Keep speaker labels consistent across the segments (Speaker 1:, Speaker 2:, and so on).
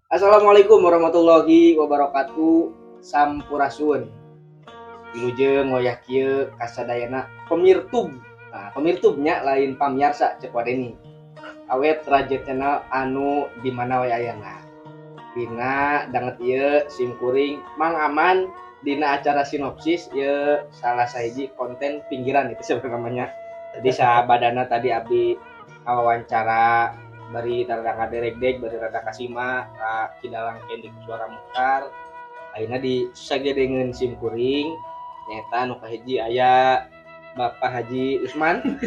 Speaker 1: Assalamualaikum warahmatullahi wabarakatuh. Sampurasun. Wilujeng ngoyak kieu kasadayana pemirtub. Nah, pemirtubnya lain pamiarsa cek wadeni. Awet raja channel anu di mana we ayana. Dina danget ieu sim kuring Mang Aman dina acara sinopsis ieu salah sahiji konten pinggiran itu sebenarnya namanya. Jadi sabadana tadi abdi wawancara bari rada ngaderegdeg bari rada kasima ka kidalang kendi ku suara mukhtar ayeuna di sagedengeun sim kuring nyaeta anu kahiji aya Bapak Haji Usman.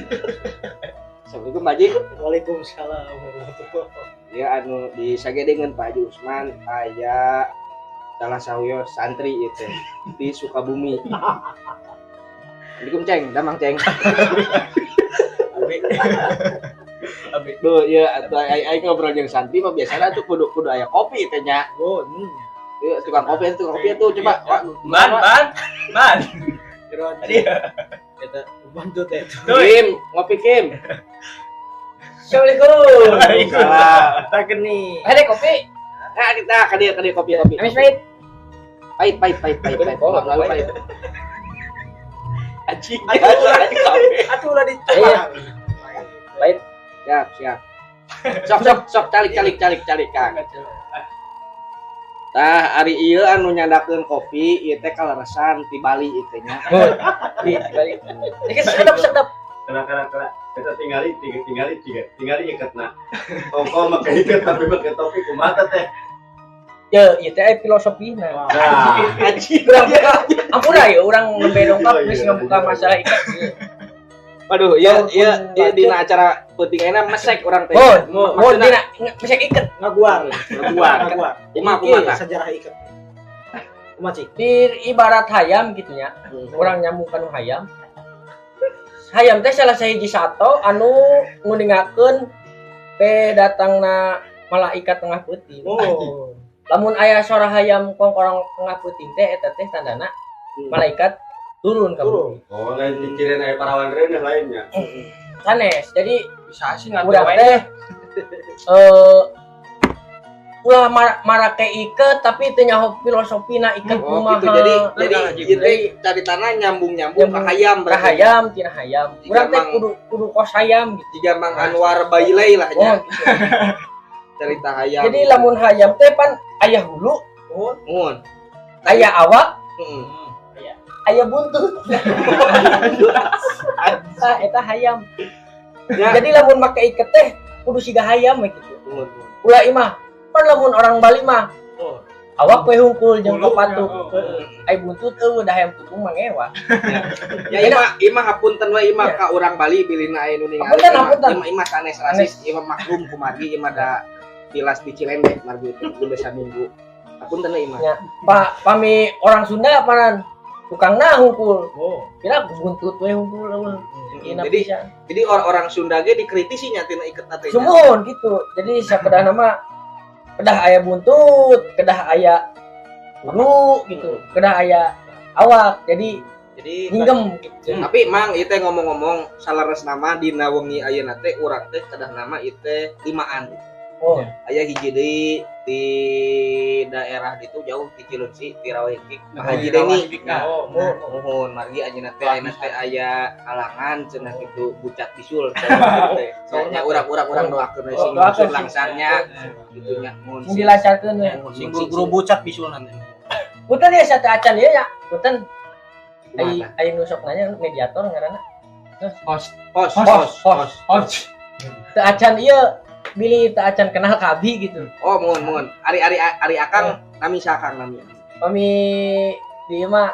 Speaker 1: Assalamualaikum Pak Haji.
Speaker 2: Waalaikumsalam warahmatullahi.
Speaker 1: Ya anu di sagedengeun Pak Haji Usman aya salah sawiyo santri itu di Sukabumi. Assalamualaikum Ceng, damang Ceng.
Speaker 2: Abi.
Speaker 1: Duh, ya aing ngobrol jeung santri mah biasana tuh kudu aya kopi teh nya.
Speaker 2: Oh, nya.
Speaker 1: Yuk, tukang kopi tuh coba.
Speaker 2: Ban. Tadi kita bantu teh.
Speaker 1: Kim, ngopi Kim.
Speaker 2: Assalamualaikum.
Speaker 1: Waalaikumsalam.
Speaker 2: Tak geni.
Speaker 3: Ada kopi.
Speaker 1: Nah, kita kadia kopi.
Speaker 3: Amis pahit.
Speaker 1: Pahit. Pahit. Anjing.
Speaker 2: Atuh ulah
Speaker 3: Iya. Pahit.
Speaker 1: Siap. Sok calik Kang. Tah ari ieu anu nyandakeun kopi ieu teh kaleresan ti Bali ieu teh nya.
Speaker 3: Ini sedap.
Speaker 4: Kena kita tinggali ikatna. Kok make ikat tapi make topi kumaha teh.
Speaker 3: Ya, ieu teh filosofina.
Speaker 4: Nah,
Speaker 1: Anjing.
Speaker 3: Ampun ya urang nembe dongkap geus ngebuka masalah ikat.
Speaker 1: Waduh, ieu dina acara pentingna mesek urang teh.
Speaker 3: Mau dina mesek ikat.
Speaker 2: ngaguar.
Speaker 1: Kumaha tah?
Speaker 2: Sejarah ikat. Kumaha cik?
Speaker 3: Di ibarat hayam gitu nya. Urang nyambung kanu hayam. Hayam teh salah sahiji sato anu nguningakeun pe datangna malaikat tengah peuting.
Speaker 2: Oh.
Speaker 3: Lamun aya suara hayam kongkorong tengah peuting teh eta teh tandana malaikat turun ka bumi.
Speaker 4: oh lain pikiran aya parawan reneh lainnya.
Speaker 3: Sanes. Jadi
Speaker 2: Bisa sih
Speaker 3: urang teh ulah marake iket tapi teu nyaho filosofina iket
Speaker 1: Oh
Speaker 3: kumaha.
Speaker 1: gitu. Jadi ieu teh caritana nyambung ka hayam
Speaker 3: Ka hayam tina hayam. Urang teh kudu kos hayam gitu.
Speaker 1: Jiga Mang Anwar Bailey lah
Speaker 3: Oh,
Speaker 1: nya.
Speaker 3: gitu.
Speaker 1: Cerita hayam.
Speaker 3: Jadi lamun hayam teh pan aya hulu,
Speaker 1: mun.
Speaker 3: aya awak,
Speaker 1: Heeh.
Speaker 3: aya buntut. Eta hayam.
Speaker 1: Ya.
Speaker 3: Jadi lamun make iket teh kudu siga hayam we gitu.
Speaker 1: Mun.
Speaker 3: Ulah imah, pan lamun orang Bali mah awak we hungkul jeung papatuk. Ai buntut eueuh da hayam tutung mangewa.
Speaker 1: Ya imah hapunten we imah ka urang Bali bilina aya nu ningali.
Speaker 3: Hapunten.
Speaker 1: Imah sanes rasis, imah maklum kumargi imah da tilas di Cilende margi itu desa minggu. Hapunten we imah.
Speaker 3: Ya, pami orang Sunda panan tukangna hungkul.
Speaker 2: Oh.
Speaker 3: Kira buntut we hungkul eueuh. Ina
Speaker 1: Jadi
Speaker 3: pisan.
Speaker 1: jadi orang Sunda ge dikritisi nya tina iket teh.
Speaker 3: Sumuhun gitu. Jadi sakedah nama kedah aya buntut, kedah aya bulu gitu, kedah aya awak. Jadi hinggem gitu.
Speaker 1: Tapi Mang ieu teh ngomong-ngomong salares nama dina wengi ayeuna teh urang teh kedah nama ieu teh limaan.
Speaker 3: Oh,
Speaker 1: Aya hiji deui di daerah ditu jauh di Cileunci di Rawehik. Haji Deni. Mohon margi ayeuna teh ayeuna teh aya halangan cenah kitu bucat bisul. Soalnya urang doakeun sing bisul langsarnya gitu nya.
Speaker 3: sing dilancarkeun we.
Speaker 1: Sing
Speaker 2: Guru bucat bisul nanti.
Speaker 3: Punten ya satu acan ieu ya. Punten.
Speaker 1: Kumaha?
Speaker 3: Ai nu sok nanya mediator ngaranna.
Speaker 1: Host.
Speaker 3: Teu acan ieu bilih teu acan kenal kabi gitu.
Speaker 1: Oh, mohon. Ari Akang nami sakang nami.
Speaker 3: Pami dieu mah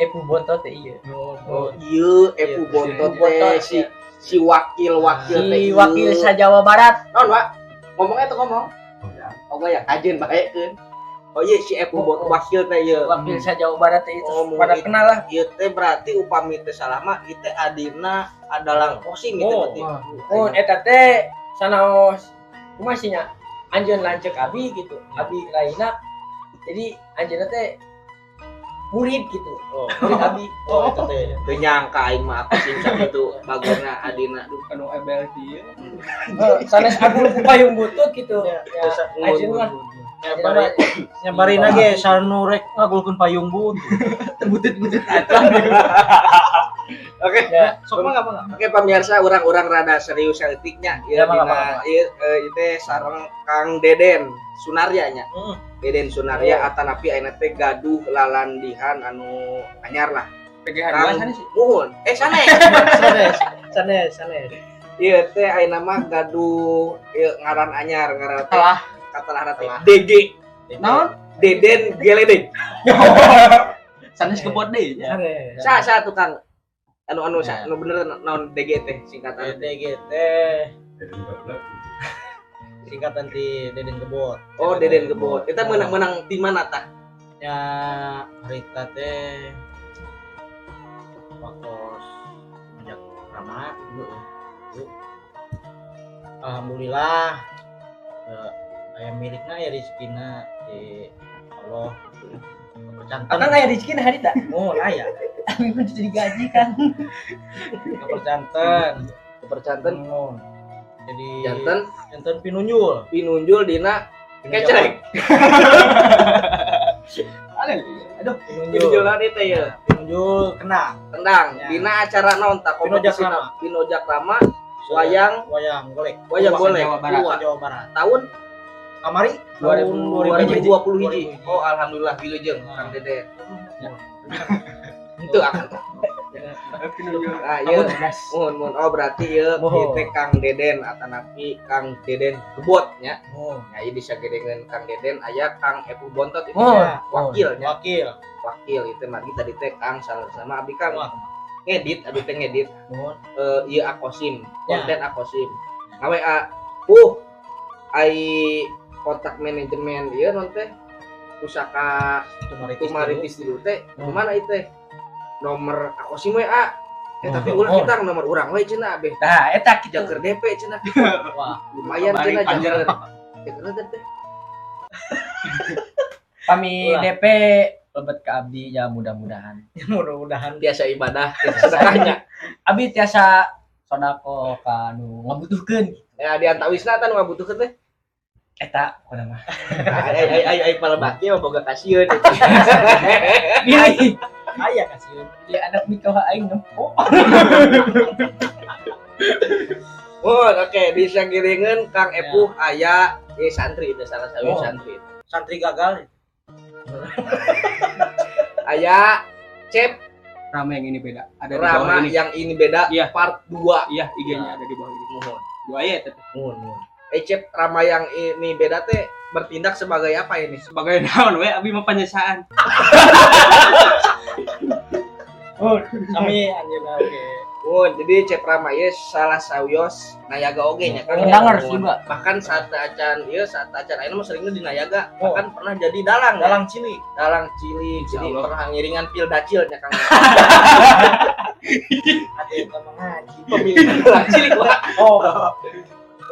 Speaker 3: Epu Bontot teh ieu.
Speaker 1: Oh, ieu Epu Bontot teh si wakil teh.
Speaker 3: Si wakil sa-Jawa Barat.
Speaker 1: Naon, Pak? Ngomongnya tuh ngomong. Oh, ya kajen baekeun. Oh iya si Epu Bontot wakil teh ieu.
Speaker 3: Wakil sa-Jawa Barat teh itu
Speaker 1: Oh,
Speaker 3: pada
Speaker 1: itu-
Speaker 3: kenal lah.
Speaker 1: Ieu teh berarti upami teh salah mah ieu teh adina adalah posing gitu berarti.
Speaker 3: Oh, eta teh sanaos kumaha sih nya? Anjeun lanceuk abi gitu. Abi lainna. Jadi anjeunna teh murid gitu.
Speaker 2: Oh,
Speaker 3: Murid abi.
Speaker 2: oh itu teh.
Speaker 1: Teu nyangka aing mah apa sih itu bagona adina duh.
Speaker 5: Anu ebel dia.
Speaker 3: Sanes aku payung butut gitu.
Speaker 2: Ya,
Speaker 3: Ya, ajeun mah.
Speaker 2: Nyabarina ge sarnu rek ngagulkeun payung but.
Speaker 5: Butut-butut
Speaker 1: Oke.
Speaker 3: Ya,
Speaker 2: Sok mah apa?
Speaker 1: Oke pemirsa, orang-orang rada serius seletiknya
Speaker 2: Ya,
Speaker 1: ya
Speaker 2: mangga,
Speaker 1: dina
Speaker 2: mangga.
Speaker 1: ieu teh sareng Kang Deden Sunarya nya.
Speaker 2: Heeh.
Speaker 1: Deden Sunarya atanapi ayeuna teh gaduh lalandihan anu anyar lah.
Speaker 5: PGH
Speaker 1: Kang
Speaker 5: 2 sana sih.
Speaker 1: Muhun. Sanes.
Speaker 2: Sanes.
Speaker 1: Ieu teh ayeuna mah gaduh ieu ngaran anyar, ngaran teh
Speaker 5: Telah.
Speaker 1: katalah teh DG.
Speaker 5: Naon?
Speaker 1: Deden Geledeg.
Speaker 5: Sanes kebot deui nya.
Speaker 2: Sanes.
Speaker 1: Sa tukang anu
Speaker 2: Ya.
Speaker 1: anu bener naon DG teh singkatan.
Speaker 2: DGT singkatan di Deden Gebot.
Speaker 1: Oh, Deden Gebot. Kita menang di mana tah?
Speaker 2: Ya harita teh wakos ajak Rama dulu. Alhamdulillah ayam milikna ya rezekina di Allah. Kepercantan.
Speaker 3: Akang aya rezeki nah harita.
Speaker 2: Oh, aya.
Speaker 3: Abi mah jadi gaji kan.
Speaker 2: Kepercantan.
Speaker 1: Kepercanten
Speaker 2: Oh. Jadi
Speaker 1: janten
Speaker 2: pinunjul.
Speaker 1: pinunjul dina kecerek.
Speaker 5: Aduh,
Speaker 1: Pinunjul teh teh ya.
Speaker 2: Pinunjul kena.
Speaker 1: Tendang
Speaker 2: Ya.
Speaker 1: dina acara naon tah
Speaker 2: Pinojak
Speaker 1: kompetisi
Speaker 2: Rama.
Speaker 1: Pinojak Rama wayang
Speaker 2: golek.
Speaker 1: golek
Speaker 5: Jawa Barat.
Speaker 1: dua.
Speaker 2: Jawa Barat.
Speaker 1: Tahun
Speaker 2: Kamari
Speaker 1: 2020 hiji. Oh alhamdulillah wilujeng
Speaker 2: Nah.
Speaker 1: Kang Deden. Itu akan. Ah ieu mun oh berarti ieu
Speaker 2: Mohon.
Speaker 1: teh Kang Deden atanapi Kang Deden Gebot nya.
Speaker 2: Oh,
Speaker 1: Nya ieu disagedengeun Kang Deden aya Kang Epu Bontot itu
Speaker 3: Oh,
Speaker 1: nya wakilnya.
Speaker 2: wakil.
Speaker 1: Wakil itu mah tadi teh Kang sama abi Kang
Speaker 2: Wah.
Speaker 1: ngedit abi teh ngedit
Speaker 2: Mohon.
Speaker 1: ieu akosim
Speaker 2: Ya.
Speaker 1: konten akosim ngawe ai kontak manajemen ieu non teh pusaka Tumaritis dulu teh mana itu teh nomor akosim we tapi ulah kita nomor urang we cenah beh
Speaker 3: Tah eta kitu.
Speaker 1: jaker DP cenah
Speaker 2: Wah,
Speaker 1: lumayan
Speaker 5: Bari
Speaker 1: cenah
Speaker 5: panjer.
Speaker 1: jaker teh
Speaker 3: Kami
Speaker 2: Ulah.
Speaker 3: DP lebet ke abdi ya mudah-mudahan.
Speaker 2: mudah-mudahan
Speaker 1: biasa ibadah sedekahnya
Speaker 3: Abi tiasa sodako ka anu ngabutuhkeun.
Speaker 1: ya di antawisna tah nu ngabutuhkeun teh
Speaker 3: Eta kudu mah.
Speaker 1: ai palebaki mah boga kasieun
Speaker 3: Pilih.
Speaker 2: aya kasih.
Speaker 3: Di anak nikah aing nempo.
Speaker 1: Oh, oke, bisa giringan Kang Epuh aya santri itu salah satu
Speaker 2: Oh.
Speaker 1: santri.
Speaker 2: Santri gagal.
Speaker 1: Aya Cep
Speaker 5: Rama yang ini beda. Ada di bawah
Speaker 1: Rama
Speaker 5: ini.
Speaker 1: yang ini beda
Speaker 5: Iya.
Speaker 1: part 2.
Speaker 5: Iya, IG-nya ada di bawah ini.
Speaker 1: Mohon.
Speaker 5: Dua ya tapi
Speaker 1: Mohon. Cep Rama yang ini beda teh bertindak sebagai apa ini?
Speaker 5: sebagai naon we abi mah penyesaan.
Speaker 2: Oh, kami anjeunna oke.
Speaker 1: Oh, jadi Cep Rama ieu salah sawios nayaga oge nya kan.
Speaker 3: Pendangers juga.
Speaker 1: Bahkan saat acan ayeuna mah seringnya di nayaga,
Speaker 2: Oh.
Speaker 1: bahkan pernah jadi dalang.
Speaker 2: Dalang cilik.
Speaker 1: Dalang cilik,
Speaker 5: Insya
Speaker 1: jadi
Speaker 5: Allah.
Speaker 1: pernah ngiringan pil dacil nya Kang.
Speaker 2: Ada yang mengaji.
Speaker 1: Pemilihan dalang cilik Pak.
Speaker 2: Oh,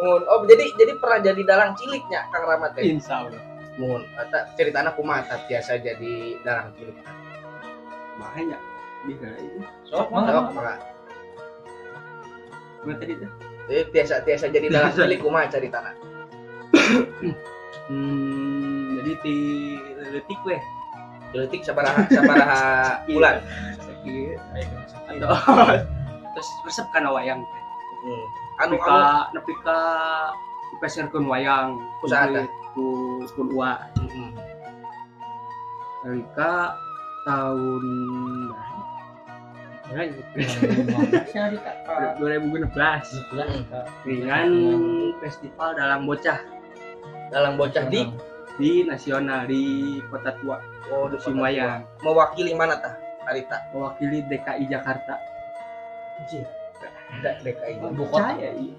Speaker 1: Oh, jadi pernah jadi dalang ciliknya Kang Rama teh.
Speaker 5: Insya Allah.
Speaker 1: Mun eta ceritana kumaha tah biasa jadi dalang cilik.
Speaker 5: Makanya bisa itu.
Speaker 2: sok
Speaker 1: Sok mah.
Speaker 5: Gua tadi tuh.
Speaker 1: Biasa jadi dalang cilik kumaha ceritana.
Speaker 5: Jadi di letik weh.
Speaker 1: Detik sabaraha bulan.
Speaker 5: Sakit. Atau terus resep kana wayang teh.
Speaker 1: Anu
Speaker 5: Nepi ka dipeserkeun wayang
Speaker 1: Usaha teh.
Speaker 5: ku Ua. Nalika tahun
Speaker 3: Sia dita.
Speaker 5: 2016 dengan festival dalang bocah
Speaker 1: dalang bocah
Speaker 5: di nasional di Kota Tua
Speaker 1: di
Speaker 5: Simayang
Speaker 1: mewakili mana tah Arita?
Speaker 5: mewakili DKI Jakarta.
Speaker 1: DKI.
Speaker 3: Ibu kota.
Speaker 5: Saya iya.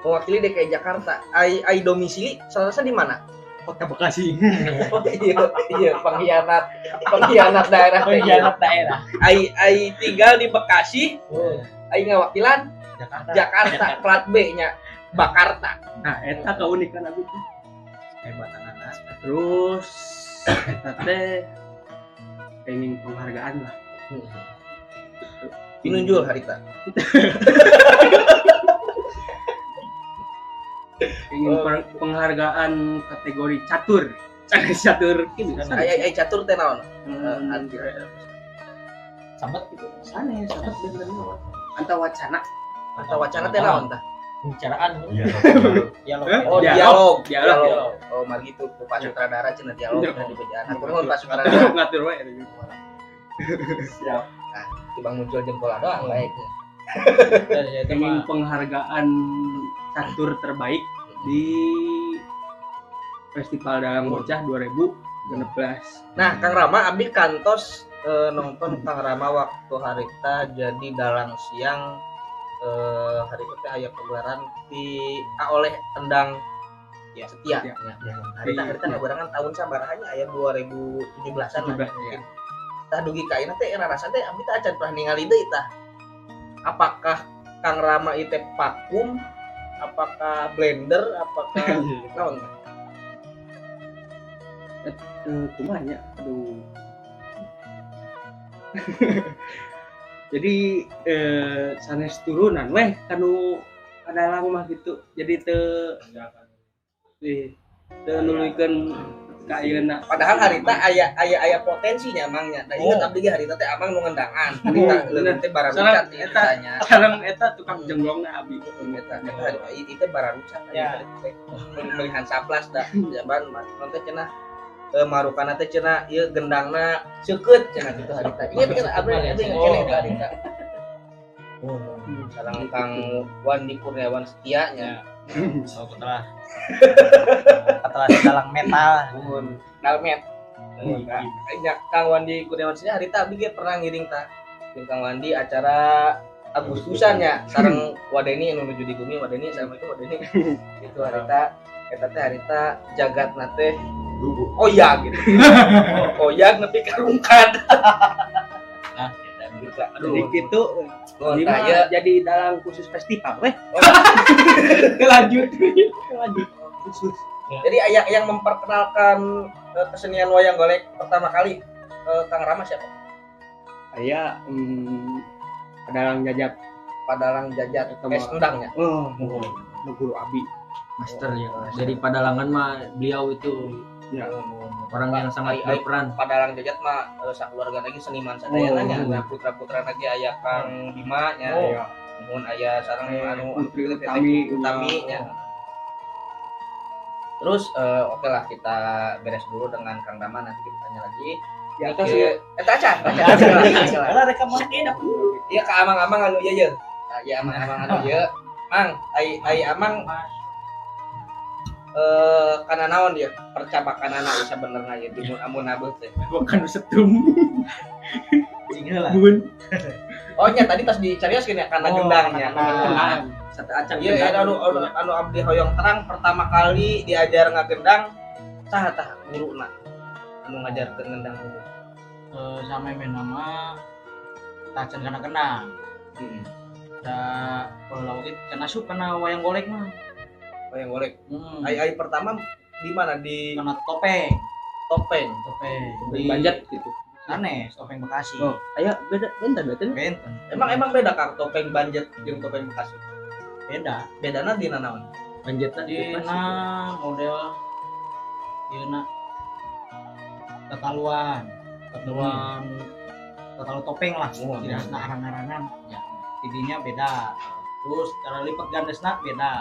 Speaker 1: Mewakili DKI Jakarta. Ai domisili salah di mana?
Speaker 5: Kota Bekasi.
Speaker 1: Oh iya pengkhianat daerah teh.
Speaker 3: Pengkhianat daerah.
Speaker 1: Ai tinggal di Bekasi, ai ngawakilan
Speaker 2: Jakarta.
Speaker 1: Jakarta plat B-nya Bakarta.
Speaker 5: Nah, eta keunikan aku tuh.
Speaker 2: Hebatan anak.
Speaker 5: Terus eta teh pengen penghargaan lah.
Speaker 1: Pinunjul harita.
Speaker 5: Pengen penghargaan kategori catur. Catur gitu.
Speaker 1: Ai catur teh naon?
Speaker 2: Sahabat gitu.
Speaker 5: Sana sahabat bener Anta wacana.
Speaker 1: Atau wacana teh naon tah?
Speaker 2: Pembicaraan.
Speaker 4: Iya.
Speaker 2: Dialog.
Speaker 1: Oh,
Speaker 5: Dialog.
Speaker 1: dialog. Oh, mah gitu ku Pak Sutradara cenah dialog dan dibejaan. Hatur nuhun Pak Sutradara.
Speaker 5: Ngatur wae.
Speaker 4: Siap.
Speaker 1: Tibang muncul jempol doang baik.
Speaker 2: Ya, itu
Speaker 5: Pengen
Speaker 2: mah
Speaker 5: penghargaan catur terbaik di Festival Dalang Bocah 2016.
Speaker 1: Nah, Kang Rama abdi kantos nonton Kang Rama waktu harita jadi dalang siang harita teh aya pagelaran oleh Endang
Speaker 5: Ya,
Speaker 1: Setia.
Speaker 5: Setia.
Speaker 1: Ya. Harita ngabarangan tahun sabaraha aya 2017-an lah.
Speaker 5: Ya.
Speaker 1: Tah dugi ka ayeuna teh rasa teh abdi teh acan pernah ningali deui tah. Apakah Kang Rama itu vakum? Apakah blender? Apakah naon?
Speaker 5: Kumanya, aduh. Jadi sanes turunan weh kanu adalang mah gitu. Jadi teu nuluykeun ka ayeuna.
Speaker 1: Padahal harita aya potensinya emangnya. Da inget abdi ge harita teh amang nu ngendangan. Harita leureun teh bararucat ieu tanya.
Speaker 5: Sekarang eta tukang jenglongna abi.
Speaker 1: Eta itu bararucat
Speaker 2: Ya.
Speaker 1: melihan saplas da jaban nanti cenah marukana teh cenah ieu gendangna seukeut cenah kitu harita. Ieu pikir abdi kene ka harita. Sareng Kang Wandi Kurniawan Setia nya.
Speaker 2: oh, setelah dalang metal.
Speaker 1: Nalmet. Nya Kang Wandi Kurniawan Setia harita abdi ge pernah ngiring tah. Jeung Kang Wandi acara Agustusan ya sareng Wadeni anu nuju di bumi Wadeni assalamualaikum Wadeni. Itu harita eta teh harita jagatna teh oyag gitu. Oyag nepi ka rungkad.
Speaker 2: Nah,
Speaker 5: Jadi gitu
Speaker 1: Oh,
Speaker 5: ini
Speaker 1: tah
Speaker 5: mah
Speaker 1: ya.
Speaker 5: jadi dalang khusus festival weh. Lanjut. Khusus.
Speaker 1: Jadi aya yang memperkenalkan kesenian wayang golek pertama kali Kang Rama siapa?
Speaker 5: Aya dalang jajat.
Speaker 1: Padalang Jajat
Speaker 5: Sama-
Speaker 1: Kes Endangnya.
Speaker 5: Oh, guru abi.
Speaker 3: Master ya. Jadi padalangan mah beliau itu
Speaker 5: Ya.
Speaker 3: orang yang sangat
Speaker 1: Ai-
Speaker 3: berperan.
Speaker 1: Padalang Jajat mah sakeluarga lagi seniman sadayana nya.
Speaker 5: Oh.
Speaker 1: Nah, putra-putra lagi aya Kang Bima nya.
Speaker 5: Oh.
Speaker 1: Nuhun aya sareng anu
Speaker 5: Putri
Speaker 1: Utami
Speaker 5: Utami.
Speaker 1: nya. Terus oke lah kita beres dulu dengan Kang Rama nanti kita tanya lagi.
Speaker 5: Ya, atas
Speaker 1: Ieu eta acan.
Speaker 2: Kalau rekaman
Speaker 1: Iya ka amang-amang anu ieu yeun. Nah, ieu amang-amang anu ieu. Mang, ai amang kana naon dia? Percabakanana ieu sabenerna ieu di amun abeuh teh.
Speaker 5: bukan setum.
Speaker 2: Tinggal lah.
Speaker 5: Bun.
Speaker 1: Oh nya tadi tas dicarioskeun ya kana gendangnya.
Speaker 2: kana
Speaker 5: Satu acak.
Speaker 1: Ieu anu abdi hoyong terang pertama kali diajar ngagendang saha tah guruna anu ngajarkeun gendang.
Speaker 2: sampai nama tacan kana kenang. Da kalau itu kena sup kena wayang golek mah.
Speaker 1: Wayang golek. Ai pertama di mana? Di
Speaker 2: Kena topeng.
Speaker 1: Topeng.
Speaker 2: Di
Speaker 5: Banjat gitu.
Speaker 2: Sanes, topeng Bekasi.
Speaker 5: Oh, aya beda benten.
Speaker 2: Benten.
Speaker 1: Emang beda Kang topeng Banjet jeung topeng Bekasi.
Speaker 2: Beda.
Speaker 1: Bedana dina naon?
Speaker 5: Banjatna
Speaker 2: Dina model dina tataluan tatalu topeng lah. Tidak arang-arangan. Ya. Tidinya beda. Terus cara lipat gandesna beda.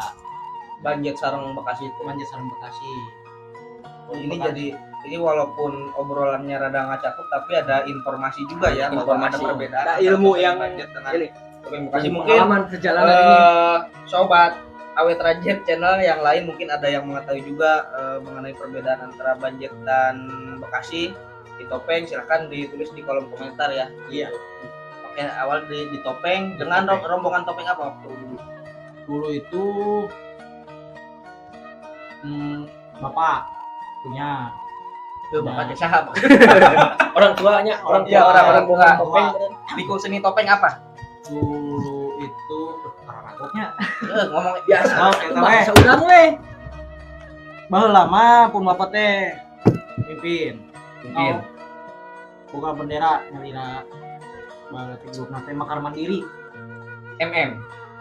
Speaker 1: Banjet sareng Bekasi itu.
Speaker 2: Manja sareng Bekasi.
Speaker 1: Ini walaupun obrolannya rada ngacakup tapi ada informasi juga ya bahwa ada
Speaker 5: Informasi.
Speaker 1: perbedaan
Speaker 5: Ada
Speaker 1: antara
Speaker 5: ilmu
Speaker 1: topeng
Speaker 5: yang
Speaker 1: Banjet dengan
Speaker 5: ini.
Speaker 1: topeng Bekasi mungkin
Speaker 5: Pengalaman perjalanan ini.
Speaker 1: sobat Awet Rajet channel yang lain mungkin ada yang mengetahui juga mengenai perbedaan antara Banjet dan Bekasi di topeng, silahkan ditulis di kolom komentar ya.
Speaker 2: Iya.
Speaker 1: Oke, awal di topeng dengan rombongan topeng apa waktu dulu?
Speaker 2: Dulu itu bapak punya
Speaker 1: Bapak saha?
Speaker 3: Orang tuanya, orang tua.
Speaker 1: Iya, orang bunga.
Speaker 2: topeng.
Speaker 1: Bikul seni topeng apa?
Speaker 2: Dulu itu ragoknya
Speaker 1: Ngomong biasa.
Speaker 2: oh eta we
Speaker 3: Bahasa urang we.
Speaker 2: baheula mah pun bapak teh mimpin.
Speaker 1: Mungkin.
Speaker 2: buka bendera nyalira berarti grup nanti Makar Mandiri.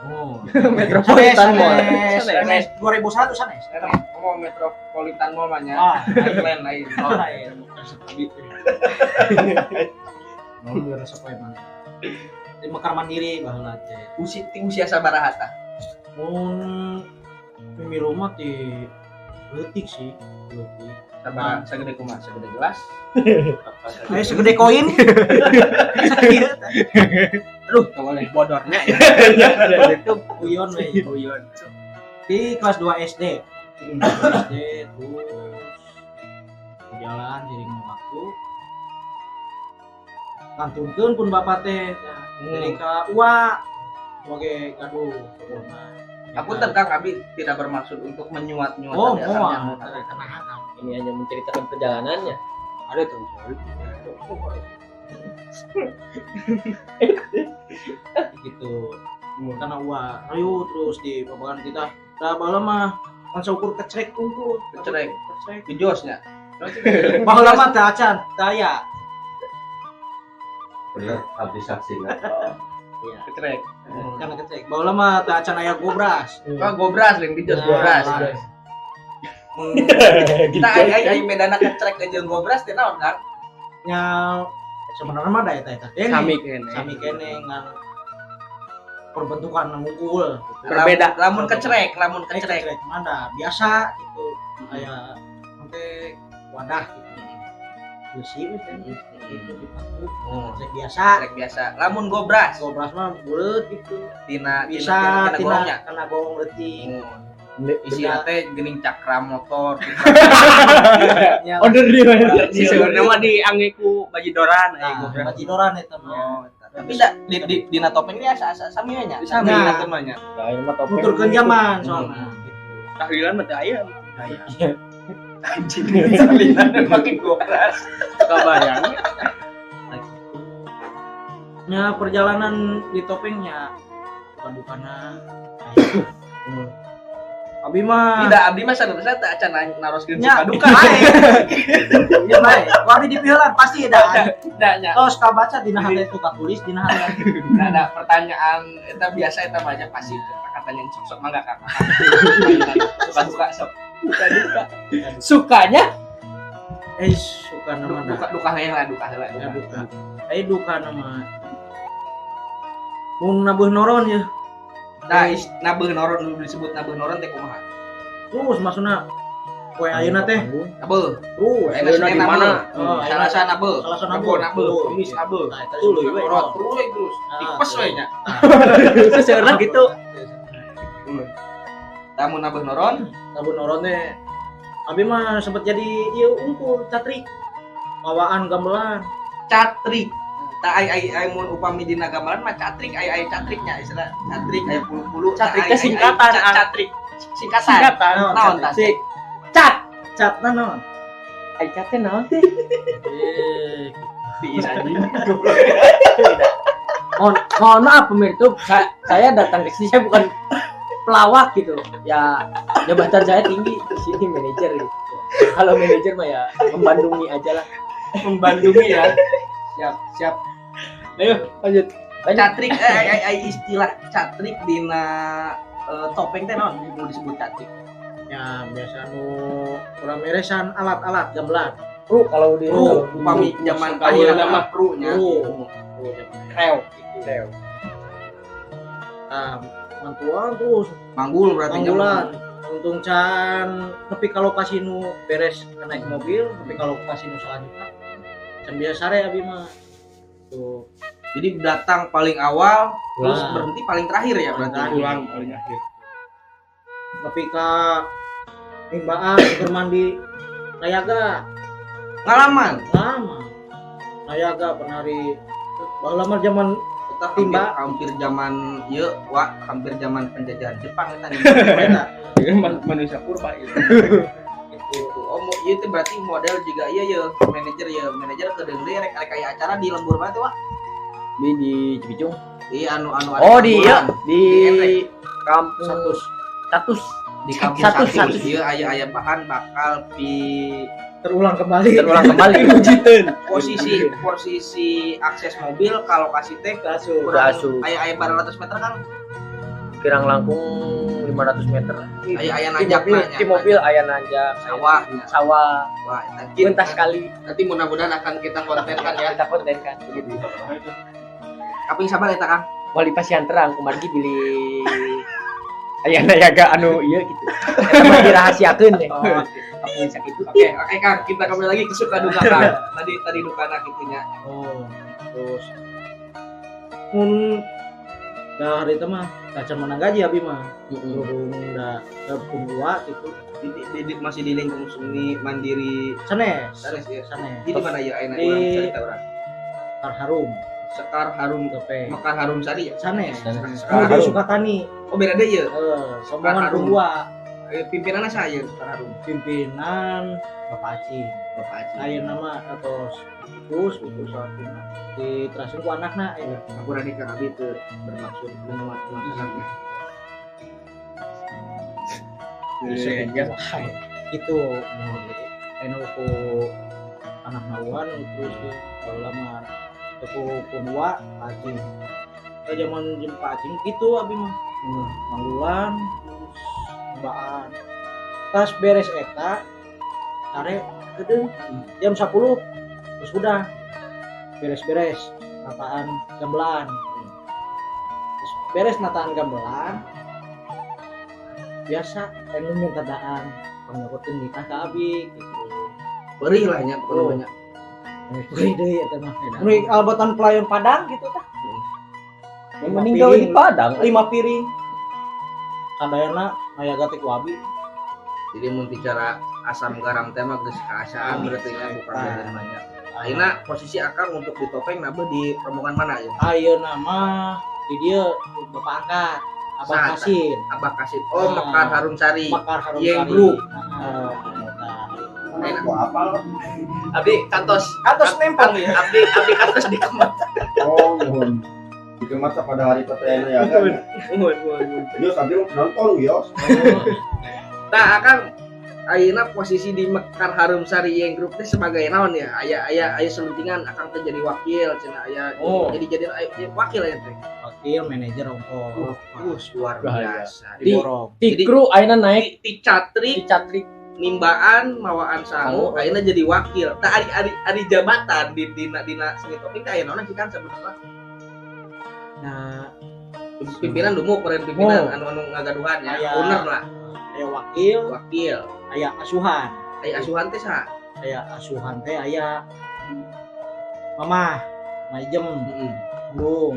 Speaker 2: Oh.
Speaker 3: Metropolitan Mall.
Speaker 2: Sanes 2001 sanes.
Speaker 1: Ngomong Metropolitan Mall banyak.
Speaker 2: Ah,
Speaker 1: lain.
Speaker 2: oh lain. Mau biar sepoe mah. Di Makar Mandiri baheula teh.
Speaker 1: Usia sabaraha tah?
Speaker 2: Mun pemilu mah ti leutik sih, leutik.
Speaker 1: Sabaraha sagede kumaha? Sagede gelas?
Speaker 2: Ayo segede koin.
Speaker 1: Aduh, boleh bodornya ya.
Speaker 2: Itu guyon we, guyon. Di kelas 2 SD. SD terus jalan sering waktu. Kantunkeun pun bapak teh. Jadi ka uak sebagai gaduh.
Speaker 1: Aku tentang Abi tidak bermaksud untuk menyuat-nyuat.
Speaker 2: Oh,
Speaker 1: tadi
Speaker 2: mau
Speaker 1: asalnya.
Speaker 2: tenang.
Speaker 3: Ini hanya menceritakan perjalanannya.
Speaker 2: Ada tuh. Gitu. Karena uak, ayo terus di papakan kita. Dah baheula mah kan saukur kecrek unggul.
Speaker 1: Kecrek.
Speaker 2: Kecrek.
Speaker 1: Videosnya.
Speaker 2: Baheula mah teh acan, daya.
Speaker 4: Bener abdi saksina.
Speaker 3: Iya.
Speaker 1: Kecrek.
Speaker 2: Karena kecrek. Baheula mah teh acan aya gobras.
Speaker 1: Oh, gobras lain videos
Speaker 2: Nah,
Speaker 1: gobras.
Speaker 2: lain.
Speaker 1: Kita ai bedana kecrek jeung gobras teh naon, Kang?
Speaker 2: Nya sebenarnya mah da eta kene.
Speaker 5: Sami kene.
Speaker 2: Sami kene ngan perbentukan unggul.
Speaker 5: Berbeda.
Speaker 1: Lamun kecrek
Speaker 2: Kecrek mana biasa gitu. Kayak nanti wadah gitu. Besi kan gitu dipaku. Kecrek biasa.
Speaker 1: Kecrek biasa. Lamun gobras
Speaker 2: Gobras mah bulet gitu.
Speaker 1: tina
Speaker 2: Bisa
Speaker 1: golongnya.
Speaker 2: kena gowong leutik.
Speaker 1: Isinya teh geuning cakram motor.
Speaker 2: Ya,
Speaker 5: Order di mana? Sebenarnya mah dianggeku bajidoran
Speaker 2: nah, bajidoran eta mah.
Speaker 1: Oh, tapi di dina topeng ini asa sami nya.
Speaker 2: Sami.
Speaker 1: Dina teh mah nya.
Speaker 3: Nah, ini mah topeng.
Speaker 2: Nuturkeun zaman soalnya.
Speaker 5: Tahlilan mah teu aya.
Speaker 1: Anjing salinan make gobras.
Speaker 5: Kabayang.
Speaker 2: Nya perjalanan di topengnya bukan-bukana. Abi mah
Speaker 1: Tidak abdi mah saeureusna teh acan naroskeun
Speaker 2: nya
Speaker 1: suka duka.
Speaker 2: Ya bae. Wadi di pieulan pasti ada.
Speaker 1: Da nya.
Speaker 2: Tos kabaca dina hate itu tulis dina hate.
Speaker 1: Ada pertanyaan eta biasa eta banyak pasti katanya sok-sok mangga Kang. Suka duka sok.
Speaker 5: Sukanya
Speaker 2: Suka nama
Speaker 1: Duka duka heula duka heula.
Speaker 2: Ya duka. Duka nama. Mun nabuh noron ya.
Speaker 1: Nah, nabuh noron dulu disebut nabuh noron teh kumaha?
Speaker 2: Terus maksudna poe ayeuna teh.
Speaker 1: Nabuh.
Speaker 2: Terus
Speaker 1: Di mana?
Speaker 2: Oh,
Speaker 1: Salah sana nabuh.
Speaker 2: salah sana nabuh.
Speaker 1: Nabuh. Tulis nabuh.
Speaker 2: Nah, eta
Speaker 5: Tuluy
Speaker 2: disebut
Speaker 5: we.
Speaker 2: noron.
Speaker 1: Terus terus.
Speaker 2: Nah,
Speaker 1: Dipes we nya.
Speaker 5: seseorang gitu.
Speaker 1: Tamu nabuh noron.
Speaker 2: Nabuh noron teh abi mah sempat jadi ieu unggul catrik. Bawaan gamelan.
Speaker 1: Catrik. Tak ai mun upami dina gamelan mah catrik ai catriknya istilah catrik aya puluh-puluh.
Speaker 5: Catrik teh singkatan,
Speaker 1: Catrik. Singkatan.
Speaker 5: Singkatan.
Speaker 1: Naon tah?
Speaker 5: Sik. Cat.
Speaker 2: Catna naon?
Speaker 3: Ai cate naon teh?
Speaker 1: Tiis anjing.
Speaker 3: Mohon maaf pemirsa, saya datang ke sini saya bukan pelawak gitu. Ya jabatan saya tinggi di sini manajer gitu. Kalau manajer mah ya membandungi aja lah.
Speaker 1: Membandungi ya. Siap.
Speaker 5: Ayo lanjut.
Speaker 1: Catrik ai istilah catrik dina topeng teh naon disebut catrik?
Speaker 2: Ya biasa nu urang meresan alat-alat gamelan.
Speaker 3: Kalau di
Speaker 1: Upami zaman
Speaker 5: Kaula
Speaker 1: ayeuna
Speaker 5: mah
Speaker 1: mah pru nya.
Speaker 3: kreo.
Speaker 2: Nah, mantuan terus
Speaker 1: Manggul berarti
Speaker 2: manggulan. Untung can nepi ka lokasi nu beres naik mobil, nepi ka lokasi nu selanjutnya. Can biasa re abi mah. Tuh,
Speaker 1: Jadi datang paling awal terus
Speaker 2: Nah.
Speaker 1: berhenti paling terakhir ya berarti.
Speaker 5: Pulang paling akhir.
Speaker 2: nepi ka himbaan keur mandi Nayaga.
Speaker 1: Ngalaman.
Speaker 2: Lama. Nayaga penari baheula mah zaman
Speaker 1: Eta
Speaker 2: Timba.
Speaker 1: hampir zaman ieu hampir zaman penjajahan Jepang eta
Speaker 2: eta.
Speaker 5: Manusia purba itu.
Speaker 1: Gitu. Oh, ieu teh berarti model juga ieu manajer kedeung deui rek aya acara di lembur mah teh, Wak.
Speaker 3: Di Cibicung.
Speaker 1: Di anu
Speaker 3: Oh di
Speaker 1: lemburan.
Speaker 3: di
Speaker 1: Endrek.
Speaker 3: kampung
Speaker 2: Status
Speaker 3: status
Speaker 1: Di di kampus
Speaker 3: Satu.
Speaker 1: satu ieu aya bahan bakal
Speaker 2: terulang kembali posisi akses mobil kalau kasih teh
Speaker 3: Udah asuh.
Speaker 2: aya 400 meter kan
Speaker 3: Kirang langkung 500 meter.
Speaker 2: aya
Speaker 3: Di mobil, di mobil aya nanjak
Speaker 2: sawahnya
Speaker 3: sawah.
Speaker 2: wah
Speaker 3: Bentar sekali
Speaker 2: nanti mudah-mudahan akan kita kontenkan ya
Speaker 3: kita kontenkan.
Speaker 2: kaping sabar eta Kang
Speaker 3: Wali pasian terang kumargi beli ayana yaga anu iya gitu. Eta mah dirahasiakeun deh.
Speaker 2: oh
Speaker 3: Aku sakitu.
Speaker 2: oke Kang kita kembali lagi ke suka duka Kang tadi dukana gitunya
Speaker 5: Oh, terus mun dah hari itu mah kaca menang gaji abi mah urung da pun dua gitu
Speaker 2: masih di lingkungan seni mandiri
Speaker 5: sanes
Speaker 2: sanes ya
Speaker 5: sanes
Speaker 2: di mana ya ayeuna
Speaker 5: Di-
Speaker 2: urang cerita urang
Speaker 5: Kar Harum
Speaker 2: Sekar Harum
Speaker 5: tope
Speaker 2: Mekar Harum Sari ya
Speaker 5: sanes
Speaker 2: Sekar
Speaker 5: Budi
Speaker 2: Harum
Speaker 5: Sukatani
Speaker 2: oh beda deh ya
Speaker 5: sombongan
Speaker 2: Harum.
Speaker 5: pun dua
Speaker 2: pimpinannya saya Sekar Harum
Speaker 5: pimpinan Bapak Acing
Speaker 2: Bapak Haji
Speaker 5: aya nama atau terus itu satunya diterasin ku anakna ya
Speaker 2: aku rani Kang Abi itu bermaksud memaksakannya
Speaker 5: gitu anu ku anak nawan terus kalau lama aku kunwa Acing ke zaman jempa Acing gitu abi mah manggulan terus mbaan tas beres eta sare gedeng jam 10 terus udah beres-beres nataan gamelan terus beres nataan gamelan biasa anu minta daan pangakotin nikah ka abi gitu
Speaker 2: beri lah nya
Speaker 5: Oh.
Speaker 2: banyak
Speaker 5: beri deui eta mah anu albatan pelayan Padang gitu tah
Speaker 3: Yang mending gawe di Padang.
Speaker 5: 5 piring kadayana aya gatek wabi
Speaker 2: jadi mun bicara asam garam teh mah geus kaasaan berarti nya bukan
Speaker 5: Nah.
Speaker 2: beda namanya ayeuna posisi Akang untuk di topeng nabe di rombongan mana ya
Speaker 5: ayeuna nama di dia bapak angkat Abah
Speaker 2: Saha,
Speaker 5: Kasin
Speaker 2: Abah Kasid oh Mekar Harum Sari
Speaker 5: Makar Harum
Speaker 2: Yang
Speaker 5: Sari.
Speaker 2: Group.
Speaker 5: Nah,
Speaker 4: Aku apa lo?
Speaker 2: Abdi kantos
Speaker 5: nempel ya.
Speaker 2: Abdi kantos di kemat
Speaker 4: Oh, mohon. Itu masa pada hari pertanyaan ya kan. Yos, tapi lo nonton Yos.
Speaker 2: nah Akang ayeuna posisi di Mekar Harum Sari yang grup teh sebagai naon ya aya selentingan Akang teh jadi wakil cenah aya
Speaker 3: Oh.
Speaker 2: jadi wakil ya teh
Speaker 5: Wakil manajer ongkos.
Speaker 2: luar
Speaker 3: Bahaya.
Speaker 2: biasa
Speaker 3: Di-
Speaker 5: Diborong.
Speaker 3: Di
Speaker 2: Jadi-
Speaker 3: kru ayeuna naik
Speaker 2: di catrik
Speaker 3: di catrik.
Speaker 2: nimbaan mawaan sangu
Speaker 3: Sangu.
Speaker 2: ayeuna jadi wakil tak ari jabatan di dina seni topeng teh aya naon sih kan sebenarnya
Speaker 5: Nah,
Speaker 2: pimpinan dumuk peren pimpinan
Speaker 5: Oh.
Speaker 2: anu ngagaduhan ya
Speaker 5: Aya.
Speaker 2: owner lah
Speaker 5: aya wakil,
Speaker 2: wakil
Speaker 5: aya asuhan.
Speaker 2: aya asuhan teh saha
Speaker 5: Aya asuhan teh aya mamah, maijem, bung.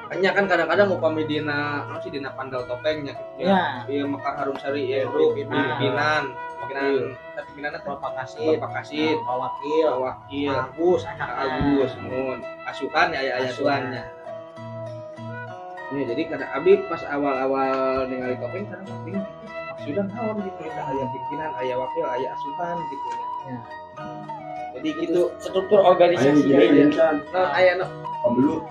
Speaker 2: hanya kan kadang-kadang upami dina anu sih dina pandal topengnya gitu
Speaker 5: Ya,
Speaker 2: iya Mekar Harum Sari ya itu
Speaker 5: Pimpinan.
Speaker 2: pimpinan
Speaker 5: Bapak Kasin,
Speaker 2: Bapak Kasid
Speaker 5: Pak Wakil,
Speaker 2: wakil
Speaker 5: Agus, anak
Speaker 2: Agus mun asuhan ya aya asuhannya ya jadi kadang Abi pas awal-awal ningali topeng kadang bingung maksudnya naon gitu kita aya pimpinan aya wakil aya asuhan gitu
Speaker 5: Ya.
Speaker 2: jadi gitu
Speaker 3: Struktur
Speaker 4: Ayo
Speaker 3: organisasi
Speaker 4: gini
Speaker 3: aja.
Speaker 4: Insan.
Speaker 2: nah aya no
Speaker 4: Pembelut,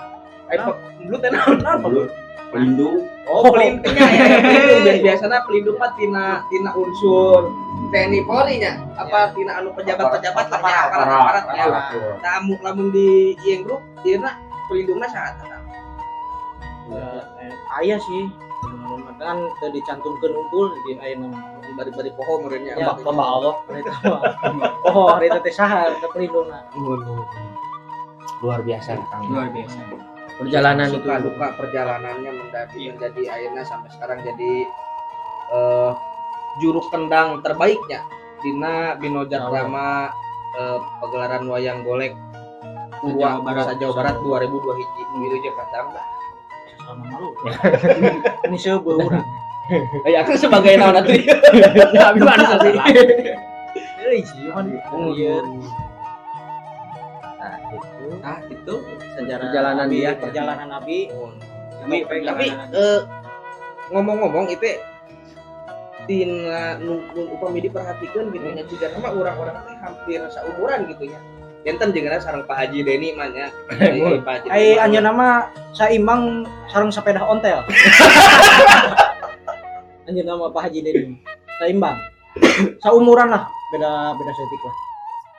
Speaker 2: belut teh naon
Speaker 4: pembelut, pelindung.
Speaker 2: oh pelindungnya ya pelindung biasanya pelindung mah tina unsur TNI Polri nya apa tina anu pejabat-pejabat lah ya aparat ya tamu lamun di Ieng Group dina pelindungnya saat
Speaker 5: aya sih. Kan teu dicantumkeun unggul di aya nama
Speaker 2: bari-bari poho meureunnya
Speaker 5: Ya.
Speaker 3: Mama Allah.
Speaker 5: Oh, hari teh saha teh pelindungna.
Speaker 1: luar biasa Kang.
Speaker 2: luar biasa
Speaker 3: Perjalanan itu.
Speaker 2: suka duka perjalanannya menjadi akhirnya sampai sekarang jadi juru kendang terbaiknya Dina Binoja Rama pagelaran wayang golek Purwa Jawa Barat 2002 hiji milu jeung kadang
Speaker 5: Sama malu. Ini seubeuh urang.
Speaker 2: ya aku sebagai naon atuh
Speaker 3: Abi mana sih?
Speaker 5: Euy, sih man. Iya.
Speaker 3: Nah, itu
Speaker 2: ah itu
Speaker 5: Sejarah
Speaker 3: Perjalanan
Speaker 5: Abi,
Speaker 3: dia.
Speaker 5: perjalanan Abi.
Speaker 2: tapi ngomong-ngomong itu tina nu upami diperhatikan gitu nya juga sama orang-orang teh hampir saumuran gitu nya enten jeung sareng Pak Haji Deni mah nya Pak Haji
Speaker 5: Ai anjeunna mah saimbang sareng sepeda ontel. anjeun nama Pak Haji Deni. Seimbang. Saumuran lah, beda setik lah.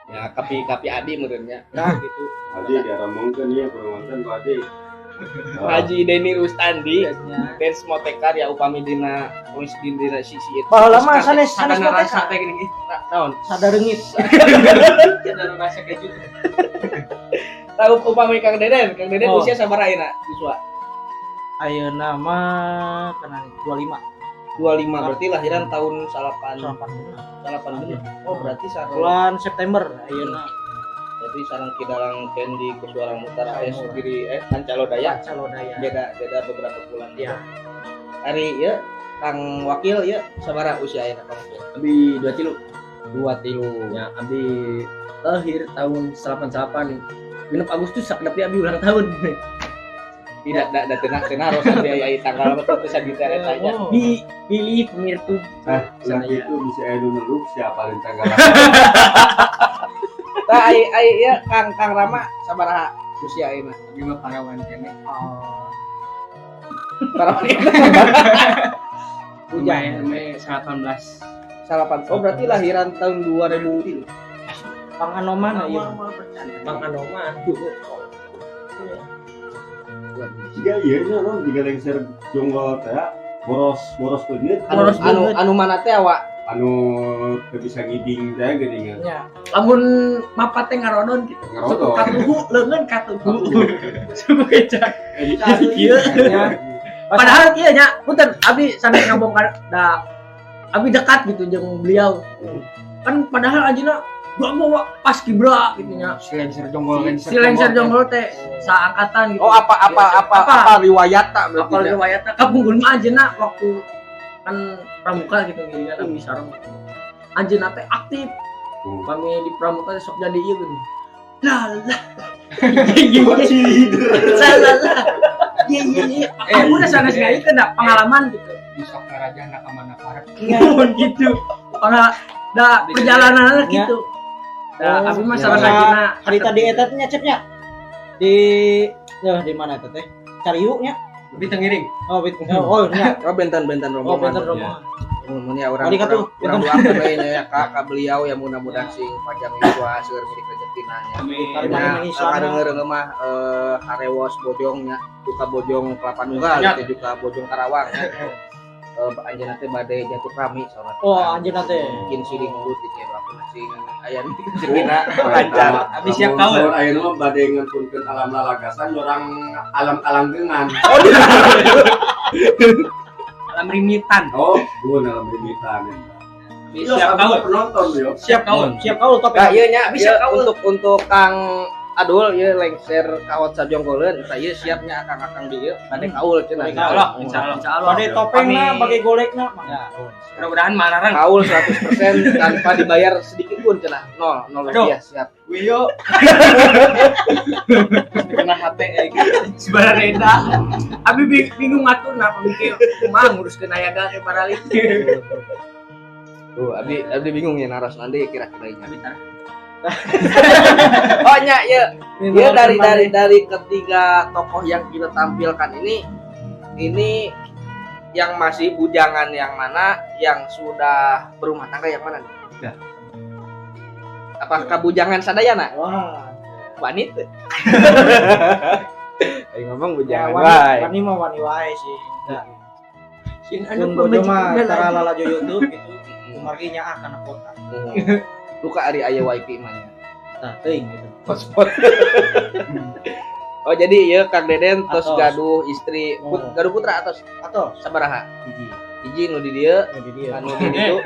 Speaker 1: Ya kapi adi menurutnya.
Speaker 5: Nah, gitu.
Speaker 4: Adi diaromongkeun ieu perumangkeun ku Adi.
Speaker 1: Haji Deni Rustandi
Speaker 5: Ya.
Speaker 1: dance motekar ya upami dina sisi itu.
Speaker 5: Baheula mah sanes
Speaker 1: rasa
Speaker 5: motekar.
Speaker 1: teh gini. Naon?
Speaker 5: Sadarengit.
Speaker 3: Cenah rasa keju.
Speaker 1: Tahu upami Kang Deden
Speaker 5: Oh.
Speaker 1: usia sabaraha ayeuna siswa?
Speaker 5: Ayeuna mah kana 25.
Speaker 1: 25 berarti lahiran tahun 88.
Speaker 5: 80.
Speaker 1: Oh berarti sareng
Speaker 5: Bulan September ayeuna.
Speaker 1: berarti sareng kidalang Kendi Kuswarang Utara aya
Speaker 5: Saumur.
Speaker 1: sendiri Pancalodaya.
Speaker 5: Calodaya.
Speaker 1: Beda beberapa bulan.
Speaker 5: Ya.
Speaker 1: Hari ya Kang Wakil ya sabaraha usia ayeuna Kang Wakil?
Speaker 3: Abi 23 nya abi lahir tahun 88 genep Agustus sakedepi abi ulang tahun.
Speaker 1: Tidak tenang harus ada ai tanggal betul bisa diteretanya.
Speaker 5: Oh.
Speaker 3: Pilih pemirtu.
Speaker 4: Nah, itu bisa anu nuluk siapa yang tanggal.
Speaker 1: Tah ai ya Kang Rama sabaraha usia ayeuna?
Speaker 3: Abi mah parawan keneh.
Speaker 1: Parawan
Speaker 3: Ujian 18.
Speaker 1: salapan. Oh berarti lahiran tahun 2000.
Speaker 5: Panganoman ieu.
Speaker 3: Bang Anoma.
Speaker 4: Jika ieu nya non jika lengser jonggol teh boros beungeut
Speaker 1: Anu mana teh awak?
Speaker 4: anu teu bisa ngiding teh geuningan.
Speaker 5: Ya.
Speaker 3: Lamun mapat teh ngarodon gitu.
Speaker 4: Ngarodon.
Speaker 3: Katuhu leungeun katuhu. Suku kecak. Ieu.
Speaker 5: Ya.
Speaker 3: Padahal ieu nya punten abi sampe ngabongkar da abi dekat gitu jeung beliau. Kan padahal anjeunna bawa pas kibra gitu nya. Si lengser jonggol teh saangkatan gitu.
Speaker 1: Oh apa riwayatna berarti.
Speaker 3: Apal riwayatna kabunggul mah anjeunna waktu kan pramuka gitu ngiringan abdi sareng. Anjeunna teh aktif. Kami di pramuka teh sok jadi ieu geuning. Lah. Salah. Iya. Aku udah sana sekali kena pengalaman gitu.
Speaker 6: Besok raja nak kemana parah.
Speaker 3: Ngomong gitu. Da perjalanan gitu. Da abi mah salah sajina
Speaker 5: Harita di eta teh nya cepnya. Di mana eta teh? Cariu nya.
Speaker 6: Lebih tengiring.
Speaker 5: Oh, nya.
Speaker 1: Oh benten
Speaker 5: Oh,
Speaker 1: rombongan.
Speaker 5: bentar rombongan.
Speaker 1: Mun ya urang
Speaker 5: Balik atuh,
Speaker 1: urang doakeun we nya ka beliau ya mudah-mudahan sing panjang yuswa seueur milik rezetina nya.
Speaker 5: Kalimantan Islam.
Speaker 1: Kadang mah harewos bojongnya, duka bojong Kelapa Nunggal gitu juga bojong Karawang ya. Anjeunna teh bade jatuh rami saurna.
Speaker 5: Oh, anjeunna teh.
Speaker 1: Bikin siling mulut gitu ya lakukan sing aya di rezekina lancar.
Speaker 6: Habis siap kaul.
Speaker 4: Ayeuna mah bade ngantunkeun alam lalagasan orang alam kalanggengan.
Speaker 6: Alam rimitan.
Speaker 4: Oh, bukan alam limitan.
Speaker 6: Siap kaul.
Speaker 4: Penonton yo.
Speaker 6: Siap kaul.
Speaker 5: Siap kau topeng.
Speaker 1: Nah, ieu nya
Speaker 3: Bisa
Speaker 1: bisa
Speaker 3: kaul.
Speaker 1: untuk Kang Adul ieu lengser kawat sajonggoleun eta ieu siapnya akang-akang di ieu bade kaul cenah.
Speaker 6: Insyaallah, insyaallah.
Speaker 5: Bade topengna, bage golekna. Ya.
Speaker 6: Mudah-mudahan mararang.
Speaker 1: Kaul 100% tanpa dibayar sedikit pun cenah. 0 rupiah siap.
Speaker 6: Wiyo.
Speaker 1: Kena HP kayak gitu.
Speaker 3: sebenarnya abi bingung ngatur kenapa mikir kumaha nguruskeun ayaga ke paralik.
Speaker 1: Tuh, abdi bingung ya naras nanti kira-kira ini.
Speaker 3: Abi tar.
Speaker 1: Oh nya ya. Dia dari ketiga tokoh yang kita tampilkan ini yang masih bujangan yang mana, yang sudah berumah tangga yang mana nih?
Speaker 6: Ya.
Speaker 1: Apakah bujangan sadayana?
Speaker 5: Wah.
Speaker 1: Wanita. Ayo ngomong
Speaker 5: Ya,
Speaker 1: bujangan wae.
Speaker 5: wani mah wani wae sih. Ya.
Speaker 3: Sin
Speaker 5: Kun bojo mah tara lalajo YouTube gitu. Kumargi nya kana kota.
Speaker 1: Luka ari aya wifi mah nya.
Speaker 5: Tah teuing gitu.
Speaker 1: Hotspot. Oh jadi ya Kang Deden tos
Speaker 5: Atos.
Speaker 1: gaduh istri gaduh putra atos
Speaker 5: Atau
Speaker 1: sabaraha?
Speaker 5: hiji.
Speaker 1: Hiji nu di dieu,
Speaker 5: Jadi dia.
Speaker 1: anu di ditu.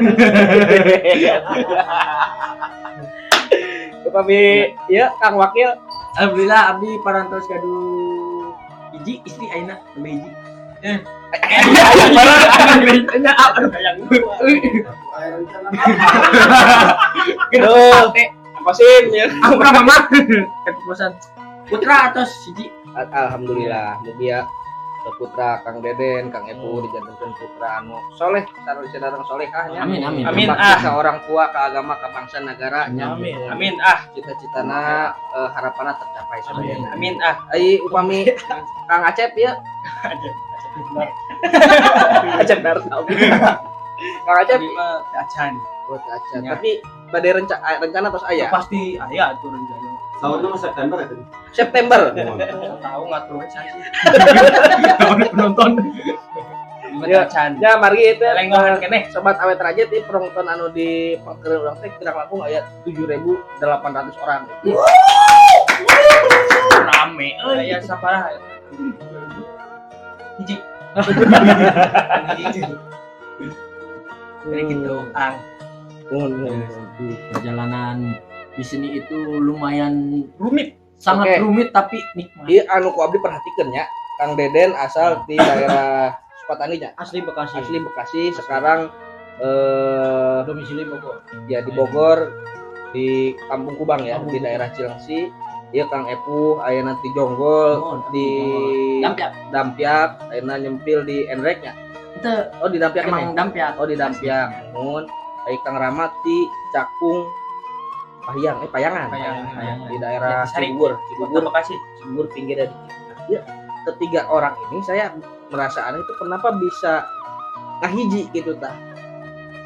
Speaker 1: Upami ya Kang Wakil
Speaker 3: alhamdulillah abi parantos gaduh hiji istri ayeuna lebih hiji.
Speaker 1: Aduh, kosim ya.
Speaker 3: Aku pernah mama keputusan putra atau hiji.
Speaker 1: Alhamdulillah mugia putra Kang Deden, Kang Epu dijantankeun putra anu soleh, sareng solehahnya.
Speaker 3: Amin, amin.
Speaker 6: Amin,
Speaker 1: Berbakti ka orang tua, ka agama, ka bangsa negara nya.
Speaker 5: Amin.
Speaker 6: Amin ah.
Speaker 1: Cita-citana harapanna tercapai sadayana.
Speaker 6: Amin ah.
Speaker 1: Ai upami Kang Acep ya
Speaker 2: Acep Dartau. Kang Acep
Speaker 6: Tapi mah acan.
Speaker 2: buat Acep.
Speaker 6: Ya.
Speaker 2: Tapi pada rencana terus aya
Speaker 6: Pasti aya tuh rencana.
Speaker 4: Tahunnya mah September ya.
Speaker 2: September.
Speaker 6: Tahu ngatur we saya. Penonton.
Speaker 2: Ya.
Speaker 6: Acan.
Speaker 2: Ya mari itu
Speaker 6: Lengohan keneh.
Speaker 2: sobat awet raja ti penonton anu di pangkeureun urang teh kira langkung aya 7.800 orang.
Speaker 6: Rame. Aya sabaraha? Hiji. Jadi gitu, Ang.
Speaker 3: Perjalanan di sini itu lumayan
Speaker 6: Rumit.
Speaker 3: sangat
Speaker 2: Oke.
Speaker 3: rumit tapi nikmat.
Speaker 2: Ieu anu ku abdi perhatikeun nya. Kang Deden asal di daerah Sukatani nya.
Speaker 5: Asli Bekasi.
Speaker 2: Asli Bekasi sekarang
Speaker 5: Domisili Bogor.
Speaker 2: ya di Bogor di Kampung Kubang ya di daerah Cilengsi. Ieu Kang Epu aya nanti Jonggol
Speaker 3: Oh,
Speaker 2: di
Speaker 3: Dampiak.
Speaker 2: Dampiak ayeuna nyempil di Enrek nya.
Speaker 3: Itu
Speaker 2: Oh di Dampiak ini.
Speaker 3: emang Dampiak.
Speaker 2: Oh di Dampiak. Mun aya Kang Ramat di Cakung Payangan.
Speaker 6: Payangan.
Speaker 2: Di daerah
Speaker 6: Sari.
Speaker 2: Cibubur.
Speaker 6: Terima kasih.
Speaker 2: Cibubur pinggir dari Cibubur. Ya, ketiga orang ini saya merasa aneh itu kenapa bisa ngahiji gitu tah.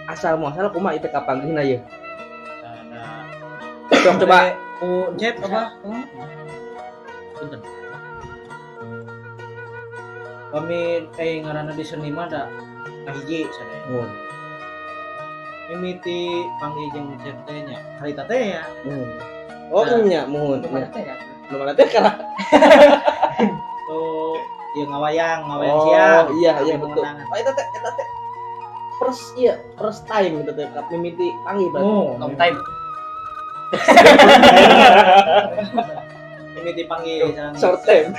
Speaker 2: Asal muasal kumaha itu kapanggihna ya.
Speaker 5: Ada
Speaker 2: Coba
Speaker 5: Jet apa? Punten. Kami ngaranna di seni mah da ngahiji sadaya. Mimiti panggil jeung Jet teh nya. Harita teh ya.
Speaker 2: Oh nya muhun.
Speaker 6: Mana teh ya?
Speaker 2: Nu mana teh kana.
Speaker 5: Tuh ieu ngawayang
Speaker 2: Oh
Speaker 5: siang.
Speaker 2: iya
Speaker 5: Kami
Speaker 2: betul.
Speaker 5: mengenang.
Speaker 2: Oh eta teh first time itu teh mimiti panggil berarti.
Speaker 5: Oh,
Speaker 6: Long time.
Speaker 5: mimiti panggil
Speaker 2: Short time.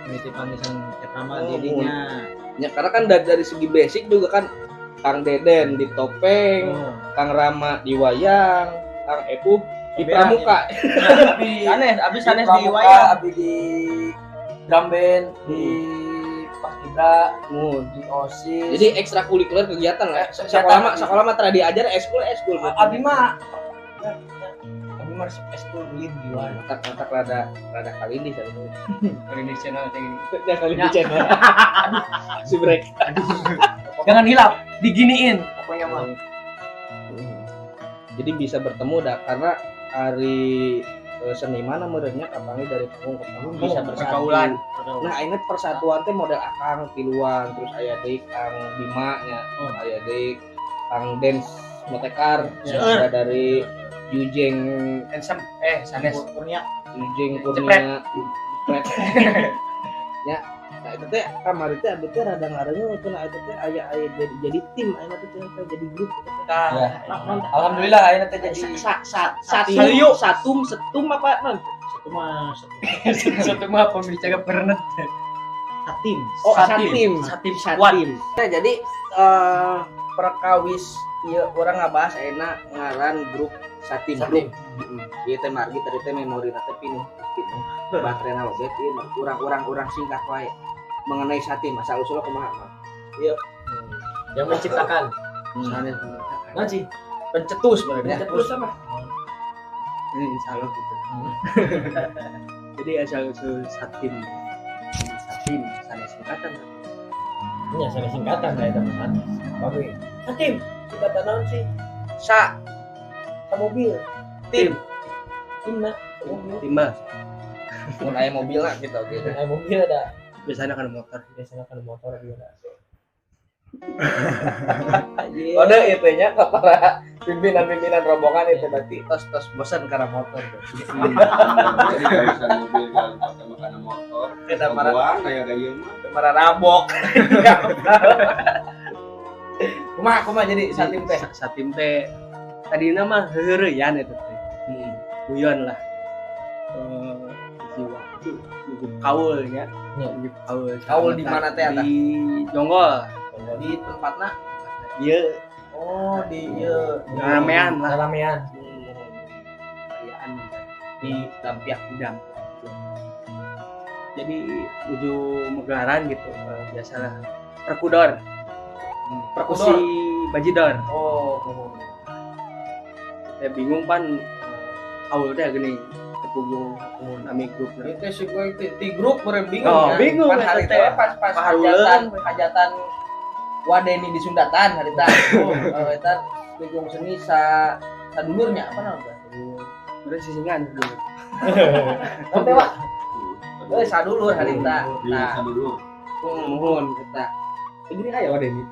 Speaker 5: mimiti panggil sang pertama
Speaker 2: Oh,
Speaker 5: didinya.
Speaker 2: Ya karena kan dari segi basic juga kan Kang Deden di topeng,
Speaker 5: Oh.
Speaker 2: Kang Rama di wayang, Kang Epu di
Speaker 5: Beran,
Speaker 2: pramuka.
Speaker 6: Sanes, abis sanes di
Speaker 3: Pramuka,
Speaker 6: wayang.
Speaker 3: abi di drum band, di paskibra,
Speaker 2: Mun.
Speaker 3: di OSIS.
Speaker 2: Jadi ekstrakurikuler kegiatan lah.
Speaker 3: Kegiatan.
Speaker 2: Sekolah mah tadi diajar ekskul.
Speaker 3: abi mah resep eskul lin di luar.
Speaker 2: Otak rada kali ini tadi.
Speaker 6: Kalau di channel kayak gini.
Speaker 2: Ya kali di channel. Si break.
Speaker 3: Jangan hilap, diginiin pokoknya mah.
Speaker 2: Jadi bisa bertemu dah karena hari seniman meureunnya kapangi dari panggung ke panggung bisa bersatu.
Speaker 6: Pergaulan.
Speaker 2: Nah, ini persatuan teh model akang tiluan terus aya deui Kang Bima nya, aya deui Kang Dens Motekar,
Speaker 5: Seueur.
Speaker 2: ada dari Yujeng
Speaker 6: Handsome. Sanes.
Speaker 5: Kurnia.
Speaker 2: Yujeng Kurnia Jepret. Ya, nah itu teh kamari teh abdi teh rada ngareungeun cenah eta teh aya jadi tim ayeuna teh cenah jadi grup eta teh.
Speaker 3: Alhamdulillah akhirnya teh jadi
Speaker 2: Satum setum apa non?
Speaker 5: Satu mah
Speaker 6: Satu mah pembicara pernah.
Speaker 5: Satim.
Speaker 2: Oh,
Speaker 6: Satim.
Speaker 2: Satim.
Speaker 6: Squad.
Speaker 2: Nah, jadi perkawis ieu urang ngabahas ayeuna ngaran grup Satim.
Speaker 3: Satim.
Speaker 2: Ieu teh margi tadi teh memori teh pinuh. Baterena lobet ieu urang singkat wae mengenai Satim asal usulna kumaha.
Speaker 3: yang menciptakan.
Speaker 2: Sanes.
Speaker 3: Nanti
Speaker 2: Pencetus berarti.
Speaker 3: terus apa?
Speaker 6: Ini insya Allah gitu. Jadi asal usul Satim. Satim, sanes singkatan.
Speaker 3: Ya saya singkatan saya teman. Oke. Satim, singkatan naon sih?
Speaker 2: Sa
Speaker 3: Mobil.
Speaker 2: tim.
Speaker 3: Timna. Mobil.
Speaker 6: Timbal.
Speaker 2: Mun aya mobil lah gitu gitu.
Speaker 3: Nah, mobil ada.
Speaker 6: Biasanya kan motor.
Speaker 3: Biasanya kan motor juga ada.
Speaker 2: Kode itu nya ke para pimpinan rombongan itu berarti tos bosan karena motor.
Speaker 4: Jadi kalau bisa mobil jalan sama karena motor,
Speaker 2: Kita marah.
Speaker 4: buang kayak gaya mah.
Speaker 2: Para rabok. Kumaha jadi Satim teh.
Speaker 6: Satim teh tadina mah heureuyan eta teh. Guyon lah. Jiwa kaul nya. Kaul.
Speaker 2: Kaul di mana teh eta?
Speaker 6: Di Jonggol.
Speaker 2: Di tempatna.
Speaker 6: Ieu
Speaker 2: Oh, di ieu.
Speaker 6: ramean lah.
Speaker 3: Ramean.
Speaker 6: Perayaan di Dampiak Udang. Jadi menuju Megaran gitu biasalah perkudor. Perkusi bajidor.
Speaker 2: Oh.
Speaker 6: Saya bingung pan kaul teh gini kugung nami grup.
Speaker 2: Itu sih gue di grup bener bingung
Speaker 6: Oh,
Speaker 2: ya.
Speaker 6: bingung,
Speaker 2: Pan hari
Speaker 6: eta
Speaker 2: teh
Speaker 6: teh.
Speaker 2: pas hajatan Wadeni di Sundatan hari teh. Eta bingung seni sadulurnya apa namanya?
Speaker 6: Udah sisingan dulu.
Speaker 2: Sampai Pak. Sadulur hari teh. Nah,
Speaker 4: dulu.
Speaker 2: mohon eta. Ini aya Wadeni.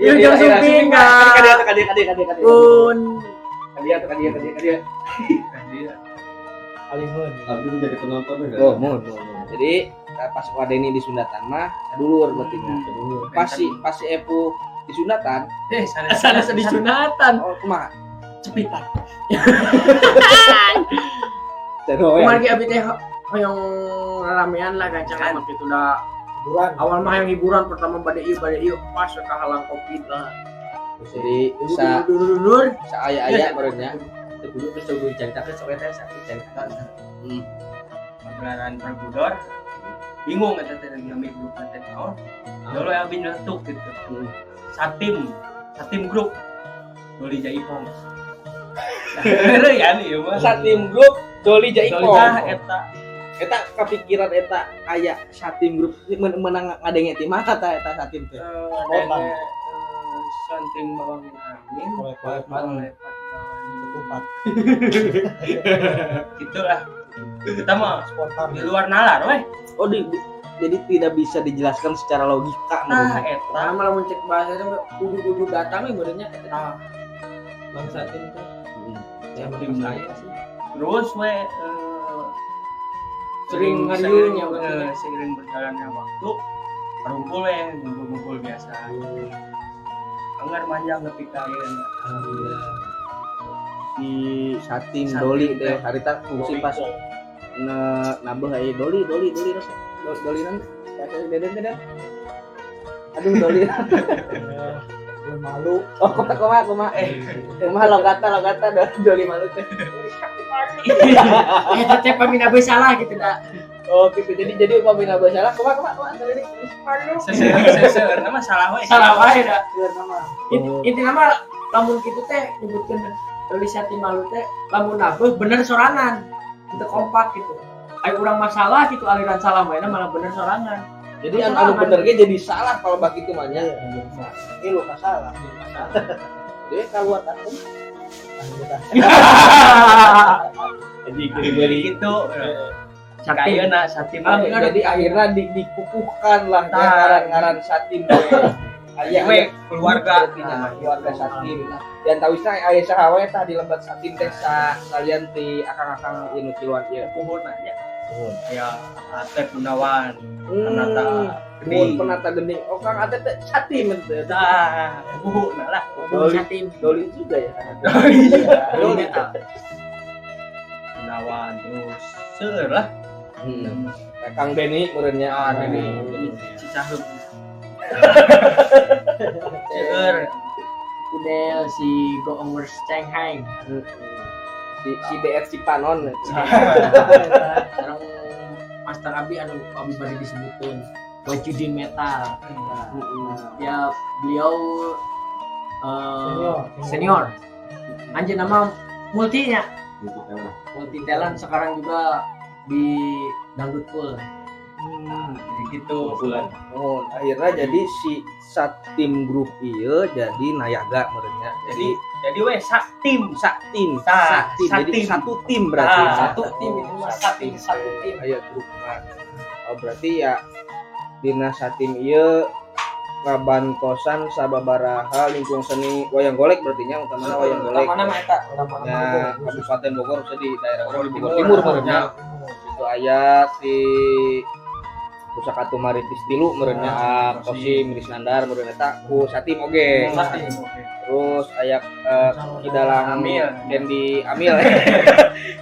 Speaker 6: Iya jam syuting kan.
Speaker 2: Kadia.
Speaker 6: Pun
Speaker 2: Kadia.
Speaker 6: Alihun.
Speaker 4: Tapi itu jadi penonton enggak?
Speaker 2: Oh, mohon. Jadi pas Wadeni di Sundatan mah sadulur berarti nya. Pas si Epu di Sundatan,
Speaker 3: Sana sedih sunatan.
Speaker 2: oh kumaha?
Speaker 3: Cepitan.
Speaker 2: Cedoyan.
Speaker 3: Kemarin ki abi teh hoyong ramean lah gancangan waktu itu udah
Speaker 5: hiburan.
Speaker 3: awal mah yang hiburan pertama pada ieu pas kehalang covid lah.
Speaker 2: Jadi
Speaker 3: Dulur
Speaker 2: aya barunya.
Speaker 3: dulu terus dulu ceritakan soal teh sakit ceritakan.
Speaker 6: Pagelaran Pergudor bingung eta teh nami grup teh naon. Dulu yang bin letuk gitu. Satim grup. Doli Jaipong. Bener ya nih mah.
Speaker 2: Satim grup Doli Jaipong.
Speaker 6: Doli eta
Speaker 2: Eta kepikiran eta aya Satim grup menang ngadenge ti mah kata eta Satim teh.
Speaker 6: adanya Santim Bawang Angin.
Speaker 5: Lepat ketupat.
Speaker 6: Gitulah. Kita mah
Speaker 5: Spontan.
Speaker 6: di luar nalar weh.
Speaker 2: Oh jadi tidak bisa dijelaskan secara logika
Speaker 6: Nah,
Speaker 2: menurut.
Speaker 6: eta
Speaker 3: Malah mencek bahasa itu kudu datang nih badannya eta bangsa itu
Speaker 6: yang
Speaker 3: tim saya sih
Speaker 6: terus
Speaker 3: Sering ngariungnya,
Speaker 6: seiring berjalannya waktu ngumpul ngumpul biasa anggar manjang ngepikain
Speaker 2: Si Satim Doli teh harita fungsi pas nambah aya Doli rasa. Doli nan bahasa deden. Aduh Doli.
Speaker 5: Malu.
Speaker 2: Oh, kumaha logata Doli malu teh.
Speaker 3: eta teh pamina bae salah gitu dah.
Speaker 2: Oh, gitu. Jadi upamina bae salah, kumaha tadi malu.
Speaker 6: seseur nama salah we
Speaker 3: Salah wae dah.
Speaker 5: Nama.
Speaker 3: Intinya mah lamun kitu teh nyebutkeun tulisan malu teh lamun nabuh bener sorangan. Itu kompak gitu. Aya urang masalah gitu aliran salah wae malah bener sorangan.
Speaker 2: Jadi anu bener ge jadi salah kalau begitu mah nya.
Speaker 5: Ini lu salah.
Speaker 2: Jadi keluar aku.
Speaker 6: jadi gitu kayeuna Satim
Speaker 2: Jadi akhirnya dikukuhkan lah
Speaker 6: Nah.
Speaker 2: ngaran Satim. Aya
Speaker 6: we keluarga
Speaker 2: keluarga Satim. Dan tahu isna aya saha we tah di lembat Satim teh sekalian ti akang-akang inu ti luar ieu.
Speaker 6: puhun aja ya Atep Gunawan
Speaker 2: Penata geni. Oh Kang Ate teh Satim teh.
Speaker 6: dah puhun lah
Speaker 2: Doli juga ya.
Speaker 3: Doli eta.
Speaker 6: Gunawan terus seueur lah
Speaker 2: Kang Beni meureunnya.
Speaker 6: ini Cicaheum seueur
Speaker 3: Udel si Goongers Cenghai.
Speaker 2: si DR Cipanon.
Speaker 3: Sekarang Master Abi anu abi bade disebutkeun Wajudin Metal. Ya beliau senior. Anjeun nama multinya. Multi talent sekarang juga di Dangdut Full.
Speaker 6: gitu
Speaker 2: Oh, akhirnya jadi si Satim grup ieu jadi nayaga meureunnya.
Speaker 6: jadi we Satim
Speaker 2: Satim. Jadi
Speaker 6: Satim.
Speaker 2: satu tim berarti.
Speaker 6: Satu
Speaker 3: Tim itu mah satu tim.
Speaker 2: Aya grup. Oh, berarti ya dina Satim ieu ngabantosan sababaraha lingkung seni wayang golek berarti nya utamana wayang golek.
Speaker 3: Mana mah eta?
Speaker 2: Ya, Kabupaten Bogor di daerah orang di Bogor Timur meureunnya. Itu aya si Pusaka Tumaritis tilu meureunnya Kosim Risnandar meureun eta ku Satim oge. Terus aya Kidalang
Speaker 6: Amil.
Speaker 2: Kendi Amil.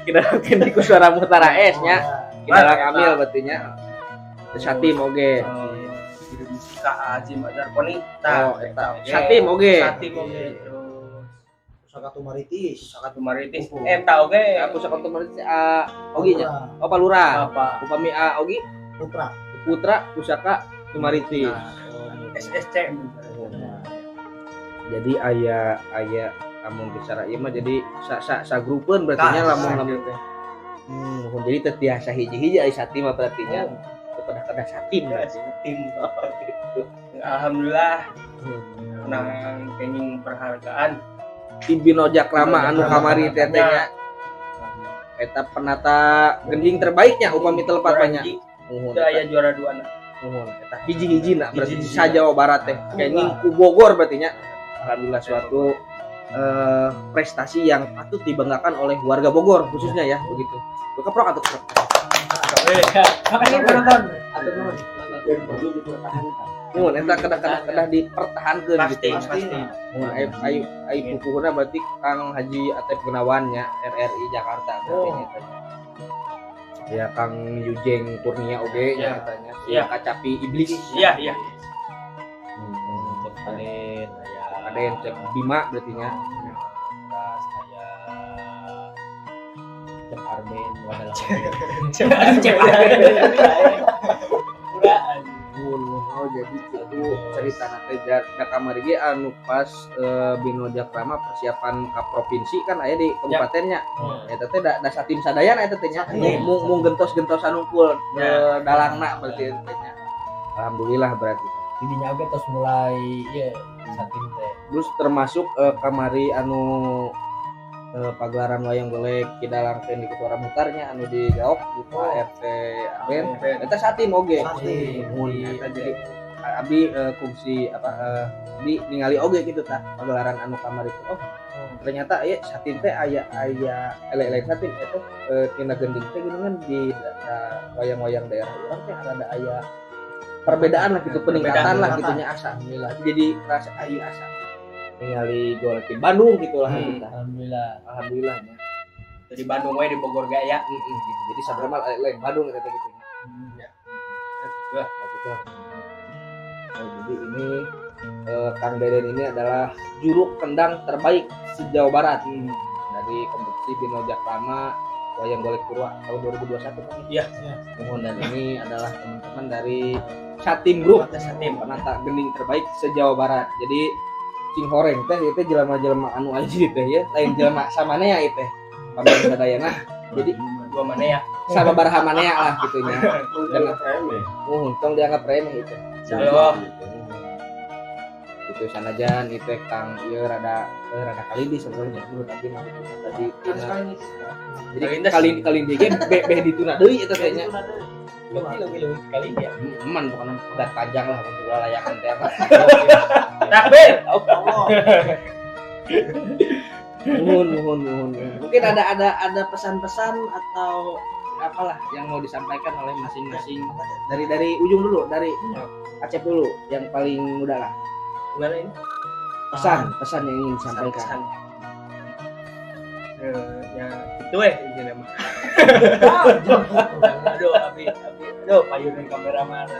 Speaker 2: Kidalang Kendi ku suara Mutara S nya. Kidalang Amil berarti nya. Satim oge.
Speaker 6: Kak Haji Badar Poni
Speaker 2: Oh, eta Satim oge.
Speaker 6: Satim oge
Speaker 5: Pusaka Tumaritis.
Speaker 6: Pusaka Tumaritis eta oge
Speaker 2: Pusaka Tumaritis oge nya. Oh Palura.
Speaker 6: apa
Speaker 2: Upami oge
Speaker 5: Putra.
Speaker 2: Putra Pusaka Tumaritis.
Speaker 6: SSC
Speaker 2: Jadi aya lamun bicara ieu mah jadi sa grupeun berarti nya lamun teh. Jadi teh tiasa hiji-hiji aya sati mah berarti nya. Kepada satim berarti.
Speaker 6: Tim gitu. Alhamdulillah menang kenging perhargaan.
Speaker 2: Di Binojak Rama anu kamari teh nya. Eta penata gending terbaiknya upami telepat banyak.
Speaker 6: Itu aya juara 2 na.
Speaker 2: Eta hiji-hiji na berarti sa Jawa Barat teh. Kenging ku Bogor berarti nya. Alhamdulillah suatu prestasi yang patut dibanggakan oleh warga Bogor khususnya ya begitu. Keprok atau keprok.
Speaker 3: Makanya penonton.
Speaker 2: Mun eta kedah dipertahankeun
Speaker 6: Pasti,
Speaker 2: gitu.
Speaker 6: pasti.
Speaker 2: Mun ai pupuhna berarti Kang Haji Atep Gunawan nya RRI Jakarta berarti eta. Ya Kang Yujeng Kurnia oge nya katanya.
Speaker 6: Iya.
Speaker 2: Kacapi Iblis.
Speaker 6: Iya, iya.
Speaker 2: Ada yang cek Bima berarti nya.
Speaker 3: Cek Arben wadah
Speaker 2: Oh jadi itu cerita nanti da kamari ge anu pas Binojak Rama persiapan ka provinsi kan aya di kabupatennya. Eta teh da satim sadayana eta teh nya. Mung gentos-gentosan unggul dalangna berarti teh nya. Alhamdulillah berarti.
Speaker 3: didinya oge terus mulai ieu satim teh.
Speaker 2: Terus termasuk kamari anu pagelaran wayang golek kidalangkeun di ketua mutarnya anu digaok di Pak RT Aben eta satim oge. Mun eta jadi abi fungsi di ningali oge gitu tah pagelaran anu kamari itu. Oh ternyata aya satim teh aya elek-elek satim eta tina gending teh geuningan di wayang-wayang daerah urang teh ada aya perbedaan lah gitu, peningkatan lah gitu nya asa. Alhamdulillah. Jadi rasa ayu asa. Ningali golek di Bandung gitulah kita. Alhamdulillah nya.
Speaker 6: Jadi Bandung we di Bogor gaya.
Speaker 2: Gitu. Jadi sabrama lain Bandung eta gitu nya.
Speaker 6: Ya.
Speaker 2: Wah, gitu. Jadi ini Kang Deden ini adalah juru kendang terbaik se-Jawa Barat dari kompetisi Binojak Rama Wayang Golek Purwa tahun 2021 kan?
Speaker 6: Iya.
Speaker 2: Dan ini adalah teman-teman dari Satim Group, penata gending terbaik se-Jawa Barat. Jadi cing horeng teh itu jelema-jelema anu aja teh ya, lain jelema samanea ieu teh. Pamain sadayana. Jadi
Speaker 6: Dua mana ya?
Speaker 2: sama baraha manea lah gitu nya.
Speaker 4: Jangan remeh.
Speaker 2: Tong dianggap remeh itu.
Speaker 6: Oh.
Speaker 2: Itu sanajan itu Kang ieu rada kalindi sebenarnya menurut abdi mah tadi. Jadi kalindi ge beh dituna deui eta teh nya.
Speaker 3: Lebih kali dia.
Speaker 2: Eman bukan udah panjang lah untuk layakan teh apa.
Speaker 6: Takbir.
Speaker 2: Nuhun. Mungkin ada pesan-pesan atau apalah yang mau disampaikan oleh masing-masing dari ujung dulu, dari Acep dulu yang paling muda lah.
Speaker 6: Gimana ini?
Speaker 2: Pesan yang ingin disampaikan.
Speaker 6: Ya itu ini mah. Aduh, abi. Aduh, payunan kameraman.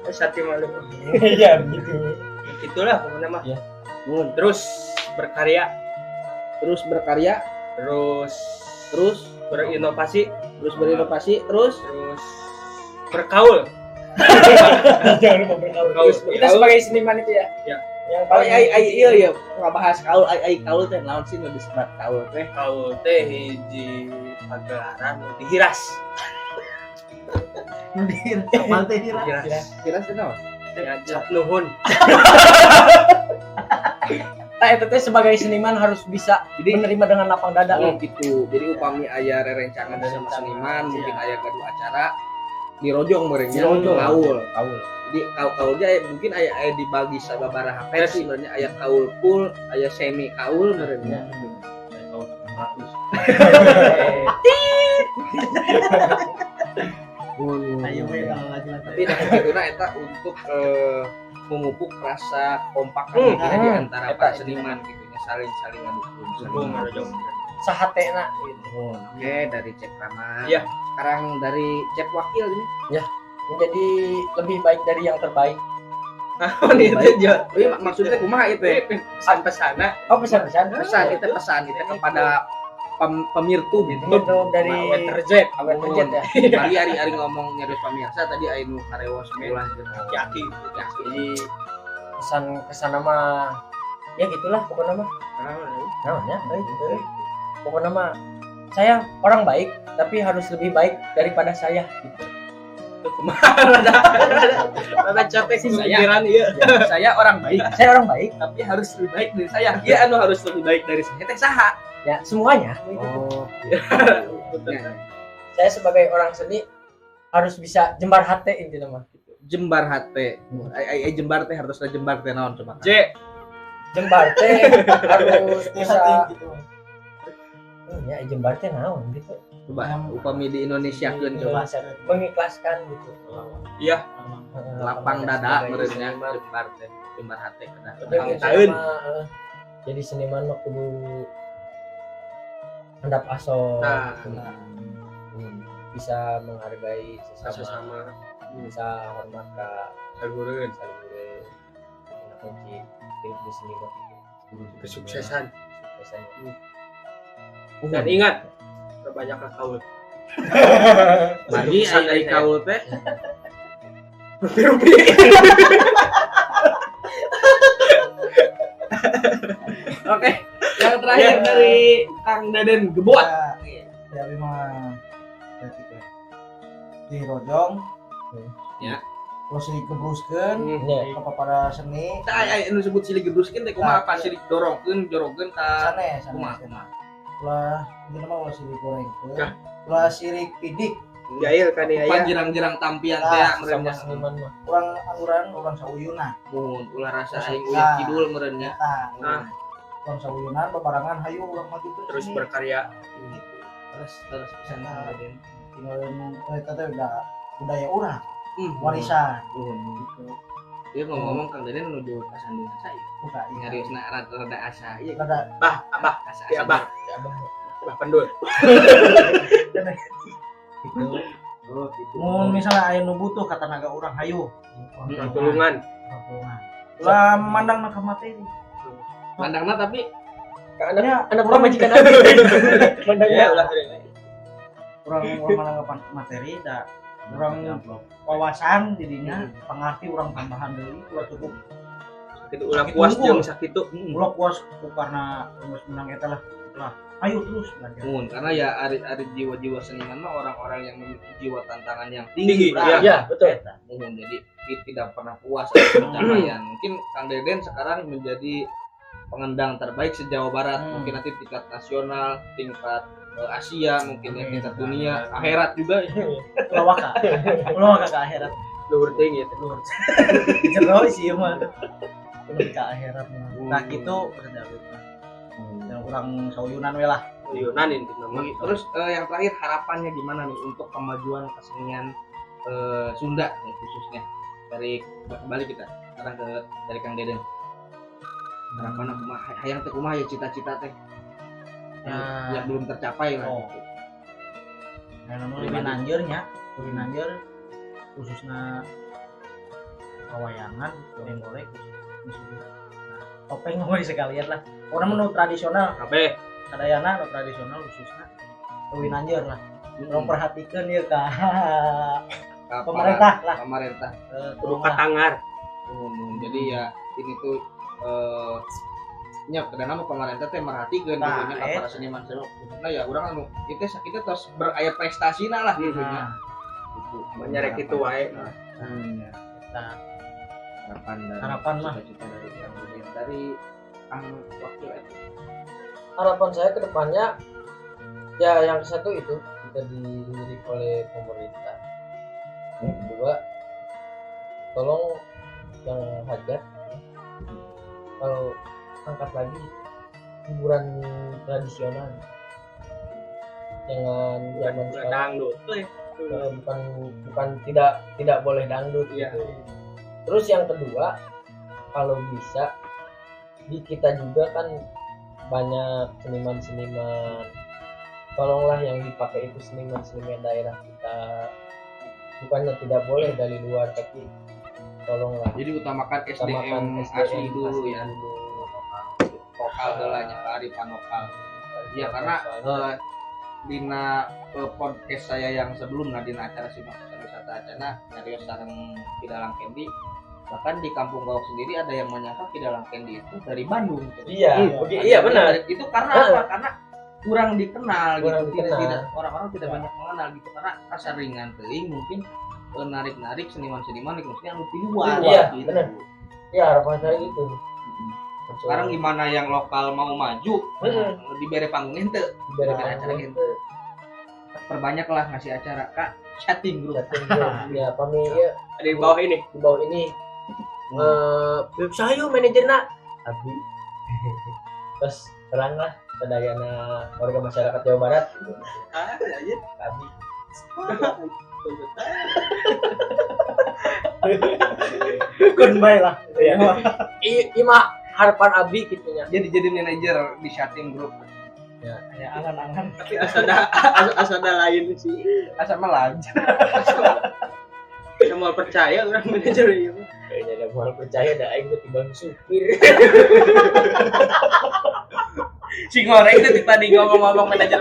Speaker 6: Sati malu.
Speaker 3: Iya begitu.
Speaker 6: Itulah pokoknya mah.
Speaker 3: Ya.
Speaker 6: Terus berkarya,
Speaker 2: Terus
Speaker 6: berinovasi,
Speaker 2: terus
Speaker 6: berkaul.
Speaker 3: Jangan lupa berkaul. Kita sebagai seniman itu ya.
Speaker 6: Ya.
Speaker 3: Yang
Speaker 2: paling
Speaker 3: paling
Speaker 2: iya ngabahas kaul kaul teh naon sih nu disebut kaul teh.
Speaker 6: Kaul teh hiji pagelaran nu dihiras.
Speaker 5: Apal teh dira.
Speaker 2: Kira teh naon?
Speaker 6: Ngajak nuhun.
Speaker 3: Nah, itu teh sebagai seniman harus bisa menerima dengan lapang dada.
Speaker 2: Oh gitu. Jadi upami aya rerencangan sama seniman, mungkin aya gaduh acara di rojong merenya kaul. Jadi kaul aja mungkin aya dibagi sababaraha versi sebenarnya aya kaul full, aya semi kaul merenya.
Speaker 5: Ayo we laju.
Speaker 2: Tapi dari kituna eta untuk memupuk rasa kompak di antara para seniman gitu nya saling
Speaker 6: Dukung
Speaker 2: ngedukung.
Speaker 3: Sahatena gitu.
Speaker 2: Oke, dari Cep Rama.
Speaker 6: Iya.
Speaker 2: Sekarang dari Cep Wakil ini.
Speaker 3: Menjadi lebih baik dari yang terbaik.
Speaker 6: Oh, itu aja.
Speaker 2: Oh iya, maksudnya kumaha itu ya?
Speaker 6: Pesan-pesanna.
Speaker 3: Oh, pesan-pesan.
Speaker 2: Pesan itu kepada pemirtu gitu.
Speaker 3: Itu dari
Speaker 6: Waterjet.
Speaker 3: Waterjet ya.
Speaker 2: Bari ari ngomong nyarios pamirsa tadi anu karyawan sekolah gitu.
Speaker 6: Yaki.
Speaker 3: Jadi kesan nama ya gitulah pokoknya mah. Namanya pokoknya mah saya orang baik tapi harus lebih baik daripada saya gitu.
Speaker 2: Rada capek sih
Speaker 6: Saya-
Speaker 2: pikiran ieu.
Speaker 6: Saya orang baik,
Speaker 3: Saya orang baik
Speaker 6: tapi harus lebih baik dari saya.
Speaker 2: Ieu anu harus lebih baik dari saya teh saha?
Speaker 3: ya semuanya.
Speaker 5: Oh,
Speaker 3: Saya sebagai orang seni harus bisa jembar hati intinya mah.
Speaker 2: Jembar hate. Ai jembar teh harus ada jembar teh naon coba.
Speaker 6: J.
Speaker 3: Jembar teh harus bisa
Speaker 5: gitu.
Speaker 3: ya jembar teh naon gitu.
Speaker 2: Coba upami di Indonesia keun coba.
Speaker 3: Mengikhlaskan gitu.
Speaker 6: Iya.
Speaker 2: Lapang dada
Speaker 3: Sebagai
Speaker 2: meureunnya
Speaker 3: seniman.
Speaker 2: jembar teh. Jembar hate kana.
Speaker 3: Jadi
Speaker 2: Taun.
Speaker 3: jadi seniman mah kudu handap aso
Speaker 6: Nah.
Speaker 3: bisa menghargai sesama,
Speaker 6: Sesama.
Speaker 3: bisa hormat ke
Speaker 6: Sagureun.
Speaker 3: salureun dina kunci di seni mah gitu.
Speaker 6: Kesuksesan.
Speaker 3: Kesuksesan.
Speaker 6: Dan ingat, perbanyaklah kaul.
Speaker 2: Bagi ai kaul teh
Speaker 6: Rupi.
Speaker 2: Oke, yang terakhir dari Kang Deden Gebot.
Speaker 5: Ya memang berarti teh di rojong
Speaker 2: Ya.
Speaker 5: terus dikebruskeun
Speaker 3: Ya.
Speaker 5: ke para seni
Speaker 2: Ai anu disebut silih geduskeun teh kumaha pan silih dorongkeun jorongkeun ka
Speaker 5: sanes
Speaker 2: kumaha
Speaker 5: sanes
Speaker 2: kumaha.
Speaker 5: ulah ini mah ulah sirik gorengkeun
Speaker 6: Nah.
Speaker 5: ulah sirik pidik
Speaker 6: Jail kan ya.
Speaker 2: Pan jirang-jirang tampian teh
Speaker 5: Nah,
Speaker 3: Sama
Speaker 2: meureunnya.
Speaker 3: seniman mah
Speaker 5: urang angguran urang sauyuna
Speaker 2: Mun ulah rasa aing
Speaker 5: Nah.
Speaker 2: uyah kidul meureunnya.
Speaker 5: nah
Speaker 6: Nah.
Speaker 5: urang sauyunan bebarengan hayu urang maju ke
Speaker 6: Terus
Speaker 5: sini.
Speaker 6: berkarya.
Speaker 2: Terus pisan Kang Deden.
Speaker 5: tinggalin eta teh udah budaya urang
Speaker 2: Hmm.
Speaker 5: warisan
Speaker 2: Nuhun.
Speaker 5: gitu
Speaker 2: Dia ngomong Kang Deden nuju ka sandingan saya.
Speaker 5: buka
Speaker 2: Nyariosna rada asa ieu.
Speaker 5: rada
Speaker 6: Abah.
Speaker 2: Asa.
Speaker 6: Ya, Abah. Abah Pendul.
Speaker 5: gitu
Speaker 2: Oh, gitu.
Speaker 5: mun misalnya aya nu butuh ka tenaga urang hayu
Speaker 6: Orang tulungan.
Speaker 5: ulah mandang na ka materi
Speaker 2: Mandangna tapi
Speaker 5: ya
Speaker 3: anak
Speaker 5: urang
Speaker 3: pamajikan abi mandangnya
Speaker 6: Ya, ulah.
Speaker 5: urang mandang ka materi da urang wawasan jadinya pangarti urang tambahan deui ulah cukup
Speaker 6: Itu ulah puas jeung sakitu.
Speaker 5: ulah puas ku karena geus menang eta lah ayo terus belajar
Speaker 2: Mun, karena ya ari jiwa-jiwa seniman mah orang-orang yang memiliki jiwa tantangan yang
Speaker 6: Tinggi,
Speaker 2: tinggi.
Speaker 6: iya.
Speaker 3: ya betul
Speaker 2: Mun, jadi tidak pernah puas atas pencapaian. Mungkin Kang Deden sekarang menjadi pengendang terbaik se-Jawa Barat. Mungkin nanti tingkat nasional, tingkat Asia, mungkin ya tingkat dunia, akhirat juga.
Speaker 5: ulawaka ke akhirat
Speaker 6: Luhur teuing ya.
Speaker 5: luhur jero sih mah lebih ke akhirat mah nah gitu yang kurang sauyunan we lah
Speaker 6: Yunan ini nama.
Speaker 2: Terus yang terakhir harapannya gimana nih untuk kemajuan kesenian Sunda ya, khususnya dari kembali kita sekarang ke dari Kang Deden. Harapan kumaha hayang teh kumaha ya cita-cita teh yang belum tercapai lah.
Speaker 5: Oh.
Speaker 2: Gitu.
Speaker 5: yang namanya lebih nanjurnya lebih nanjur khususnya kawayangan yang boleh topeng boleh sekalian lah orang menu tradisional
Speaker 6: Kabeh.
Speaker 5: kadayana nu tradisional khususnya lebih nanjur lah orang perhatikan ya kak
Speaker 2: Para
Speaker 5: pemerintah lah
Speaker 2: pemerintah.
Speaker 6: Kudu katangar.
Speaker 2: Jadi ya ini tuh nya kadang nama pemerintah teh merhatikeun
Speaker 5: Nah,
Speaker 2: gitu nya ka para seniman nah ya urang anu itu kita terus beraya prestasina lah gitu nya. Gitu.
Speaker 6: Menyarek itu wae.
Speaker 5: nah,
Speaker 2: Harapan
Speaker 5: mah
Speaker 2: cita-cita dari Kang Wakil itu.
Speaker 3: harapan saya ke depannya ya yang satu itu kita dilirik oleh pemerintah, yang kedua tolong yang hajat kalau angkat lagi hiburan tradisional, jangan zaman sekarang
Speaker 6: Dangdut.
Speaker 3: bukan tidak boleh dangdut
Speaker 6: Iya.
Speaker 3: gitu. Terus yang kedua kalau bisa di kita juga kan banyak seniman-seniman, tolonglah yang dipakai itu seniman-seniman daerah kita, bukannya tidak boleh dari luar tapi tolonglah
Speaker 2: Jadi utamakan
Speaker 3: utamakan
Speaker 2: SDM asli dulu ya.
Speaker 3: dulu.
Speaker 2: Lokal heula nya kearifan lokal. Ya karena dina podcast saya yang sebelumnya dina acara Simak Wisata Acana nyarios sareng Pidalang Candy Bahkan di Kampung Gawak sendiri ada yang menyangka Ki Dalang Kendi itu dari Bandung.
Speaker 3: Iya, iya benar.
Speaker 2: Itu karena apa? Karena kurang dikenal
Speaker 3: Kurang
Speaker 2: gitu.
Speaker 3: dikenal.
Speaker 2: Tidak orang-orang tidak banyak mengenal gitu karena rasa ringan teuing mungkin narik-narik seniman-seniman itu maksudnya anu di luar
Speaker 3: Iya,
Speaker 2: gitu.
Speaker 3: benar. Iya, harapan saya gitu.
Speaker 2: Sekarang gimana yang lokal mau maju, diberi panggung ente, diberi acara ente. Perbanyaklah ngasih acara Kak, chatting group.
Speaker 3: Ya, kami ya
Speaker 6: Ada di bawah ini.
Speaker 3: di bawah ini saya manajerna Abi. Terus terang lah sadayana warga masyarakat Jawa Barat. Abi. Kun bae lah. Iya mah harapan Abi gitunya.
Speaker 2: Jadi manajer di chatting group.
Speaker 5: Kayak angan-angan.
Speaker 6: Tapi asada lain sih.
Speaker 2: Asa melancar.
Speaker 6: Semua percaya orang manajer itu.
Speaker 3: Kayaknya ada mau percaya ada aing ketimbang supir.
Speaker 2: Si ngoreng itu tadi ngomong-ngomong manajer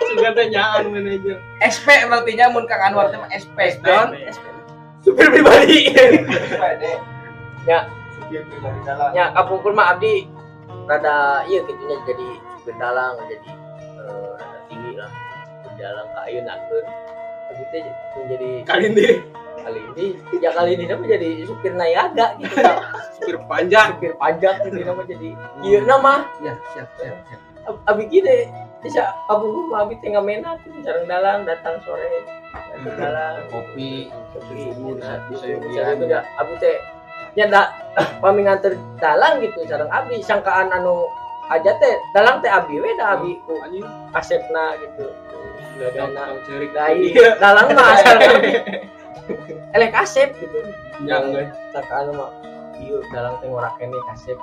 Speaker 6: Sudah tanyaan manajer.
Speaker 2: SP berarti nya mun Kang Anwar teh mah SP don.
Speaker 3: Supir pribadi. Ya,
Speaker 4: Supir pribadi dalang.
Speaker 3: ya kapungkur mah Abdi rada iya gitunya jadi supir dalang jadi rada tinggi lah. Supir dalang ka ayeuna nakeun. Tapi teh menjadi
Speaker 6: Kali ini
Speaker 3: kali ini mah jadi supir nayaga gitu.
Speaker 6: supir panjang.
Speaker 3: Supir pajak gitu nama jadi ieu nama
Speaker 2: Ya, siap.
Speaker 3: Abi gini bisa kapungkur mah Abi teh ngamena tuh sareng dalang datang sore. Datang dalang
Speaker 2: Kopi,
Speaker 3: kopi
Speaker 2: bisa
Speaker 3: bisa juga Abi teh nyada pami nganter dalang gitu sareng Abi sangkaan anu aja teh dalang teh Abi we da Abi ku kasepna gitu gagana gai dalang mah sareng Abi elek kasep gitu
Speaker 6: Jangan.
Speaker 3: sangkaan mah ieu dalang teh ngorakene kasep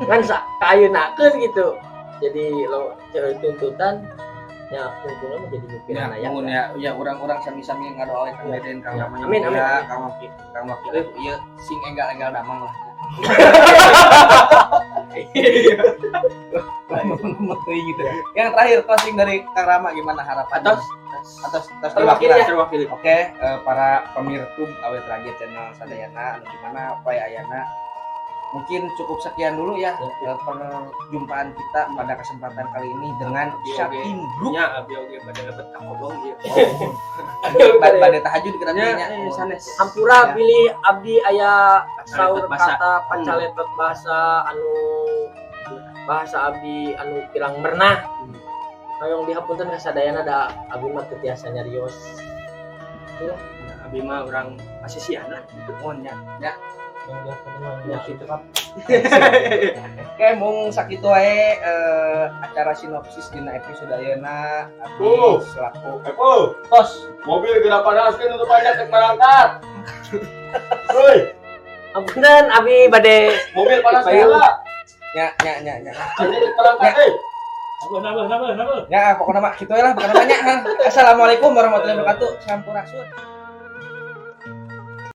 Speaker 3: kan kaayeunakeun gitu jadi lo tuntutan ya tuntutan menjadi nyupir
Speaker 2: Ya,
Speaker 3: anak
Speaker 2: mun ya orang-orang sami-sami ngadoakeun Kang Deden Kang Rama.
Speaker 3: Amin, amin.
Speaker 2: Ya, Kang Wakil ieu sing enggal-enggal damang lah. Gitu. Yang terakhir closing dari Kang Rama gimana harapan? Atas
Speaker 3: terwakili ya.
Speaker 6: Terwakili.
Speaker 2: Oke, para pemirsa awet raja channel Sadayana anu gimana apa ya Ayana. Mungkin cukup sekian dulu ya perjumpaan kita pada kesempatan kali ini dengan Chatting Group.
Speaker 6: Ya, abi oge pada dapat kakobong ieu.
Speaker 2: Pada tahajud kita
Speaker 6: Ya,
Speaker 2: tanya.
Speaker 6: sanes.
Speaker 3: Hampura pilih abdi aya saur
Speaker 6: Pacaletot basa.
Speaker 3: kata pacaletot bahasa anu bahasa abdi anu kirang mernah. Hayong dihapunten ka sadayana da abdi mah teu tiasa nyarios.
Speaker 6: Abi mah orang pasisian lah gitu onnya.
Speaker 3: Yang dihapunten mah nya kitu kan.
Speaker 2: Oke, mung sakitu wae acara sinopsis dina episode ayeuna
Speaker 4: Tuh.
Speaker 2: selaku
Speaker 4: Epo,
Speaker 2: tos.
Speaker 4: mobil gerak panaskeun untuk banyak yang berangkat. Woi,
Speaker 3: Ampunten abi bade
Speaker 4: mobil panas
Speaker 3: Ayo.
Speaker 4: lah.
Speaker 2: Ya.
Speaker 4: Banyak yang berangkat.
Speaker 5: Nambah.
Speaker 2: Ya, pokoknya mah kitu we lah, pokoknya banyak. Assalamualaikum warahmatullahi wabarakatuh. Sampurasun.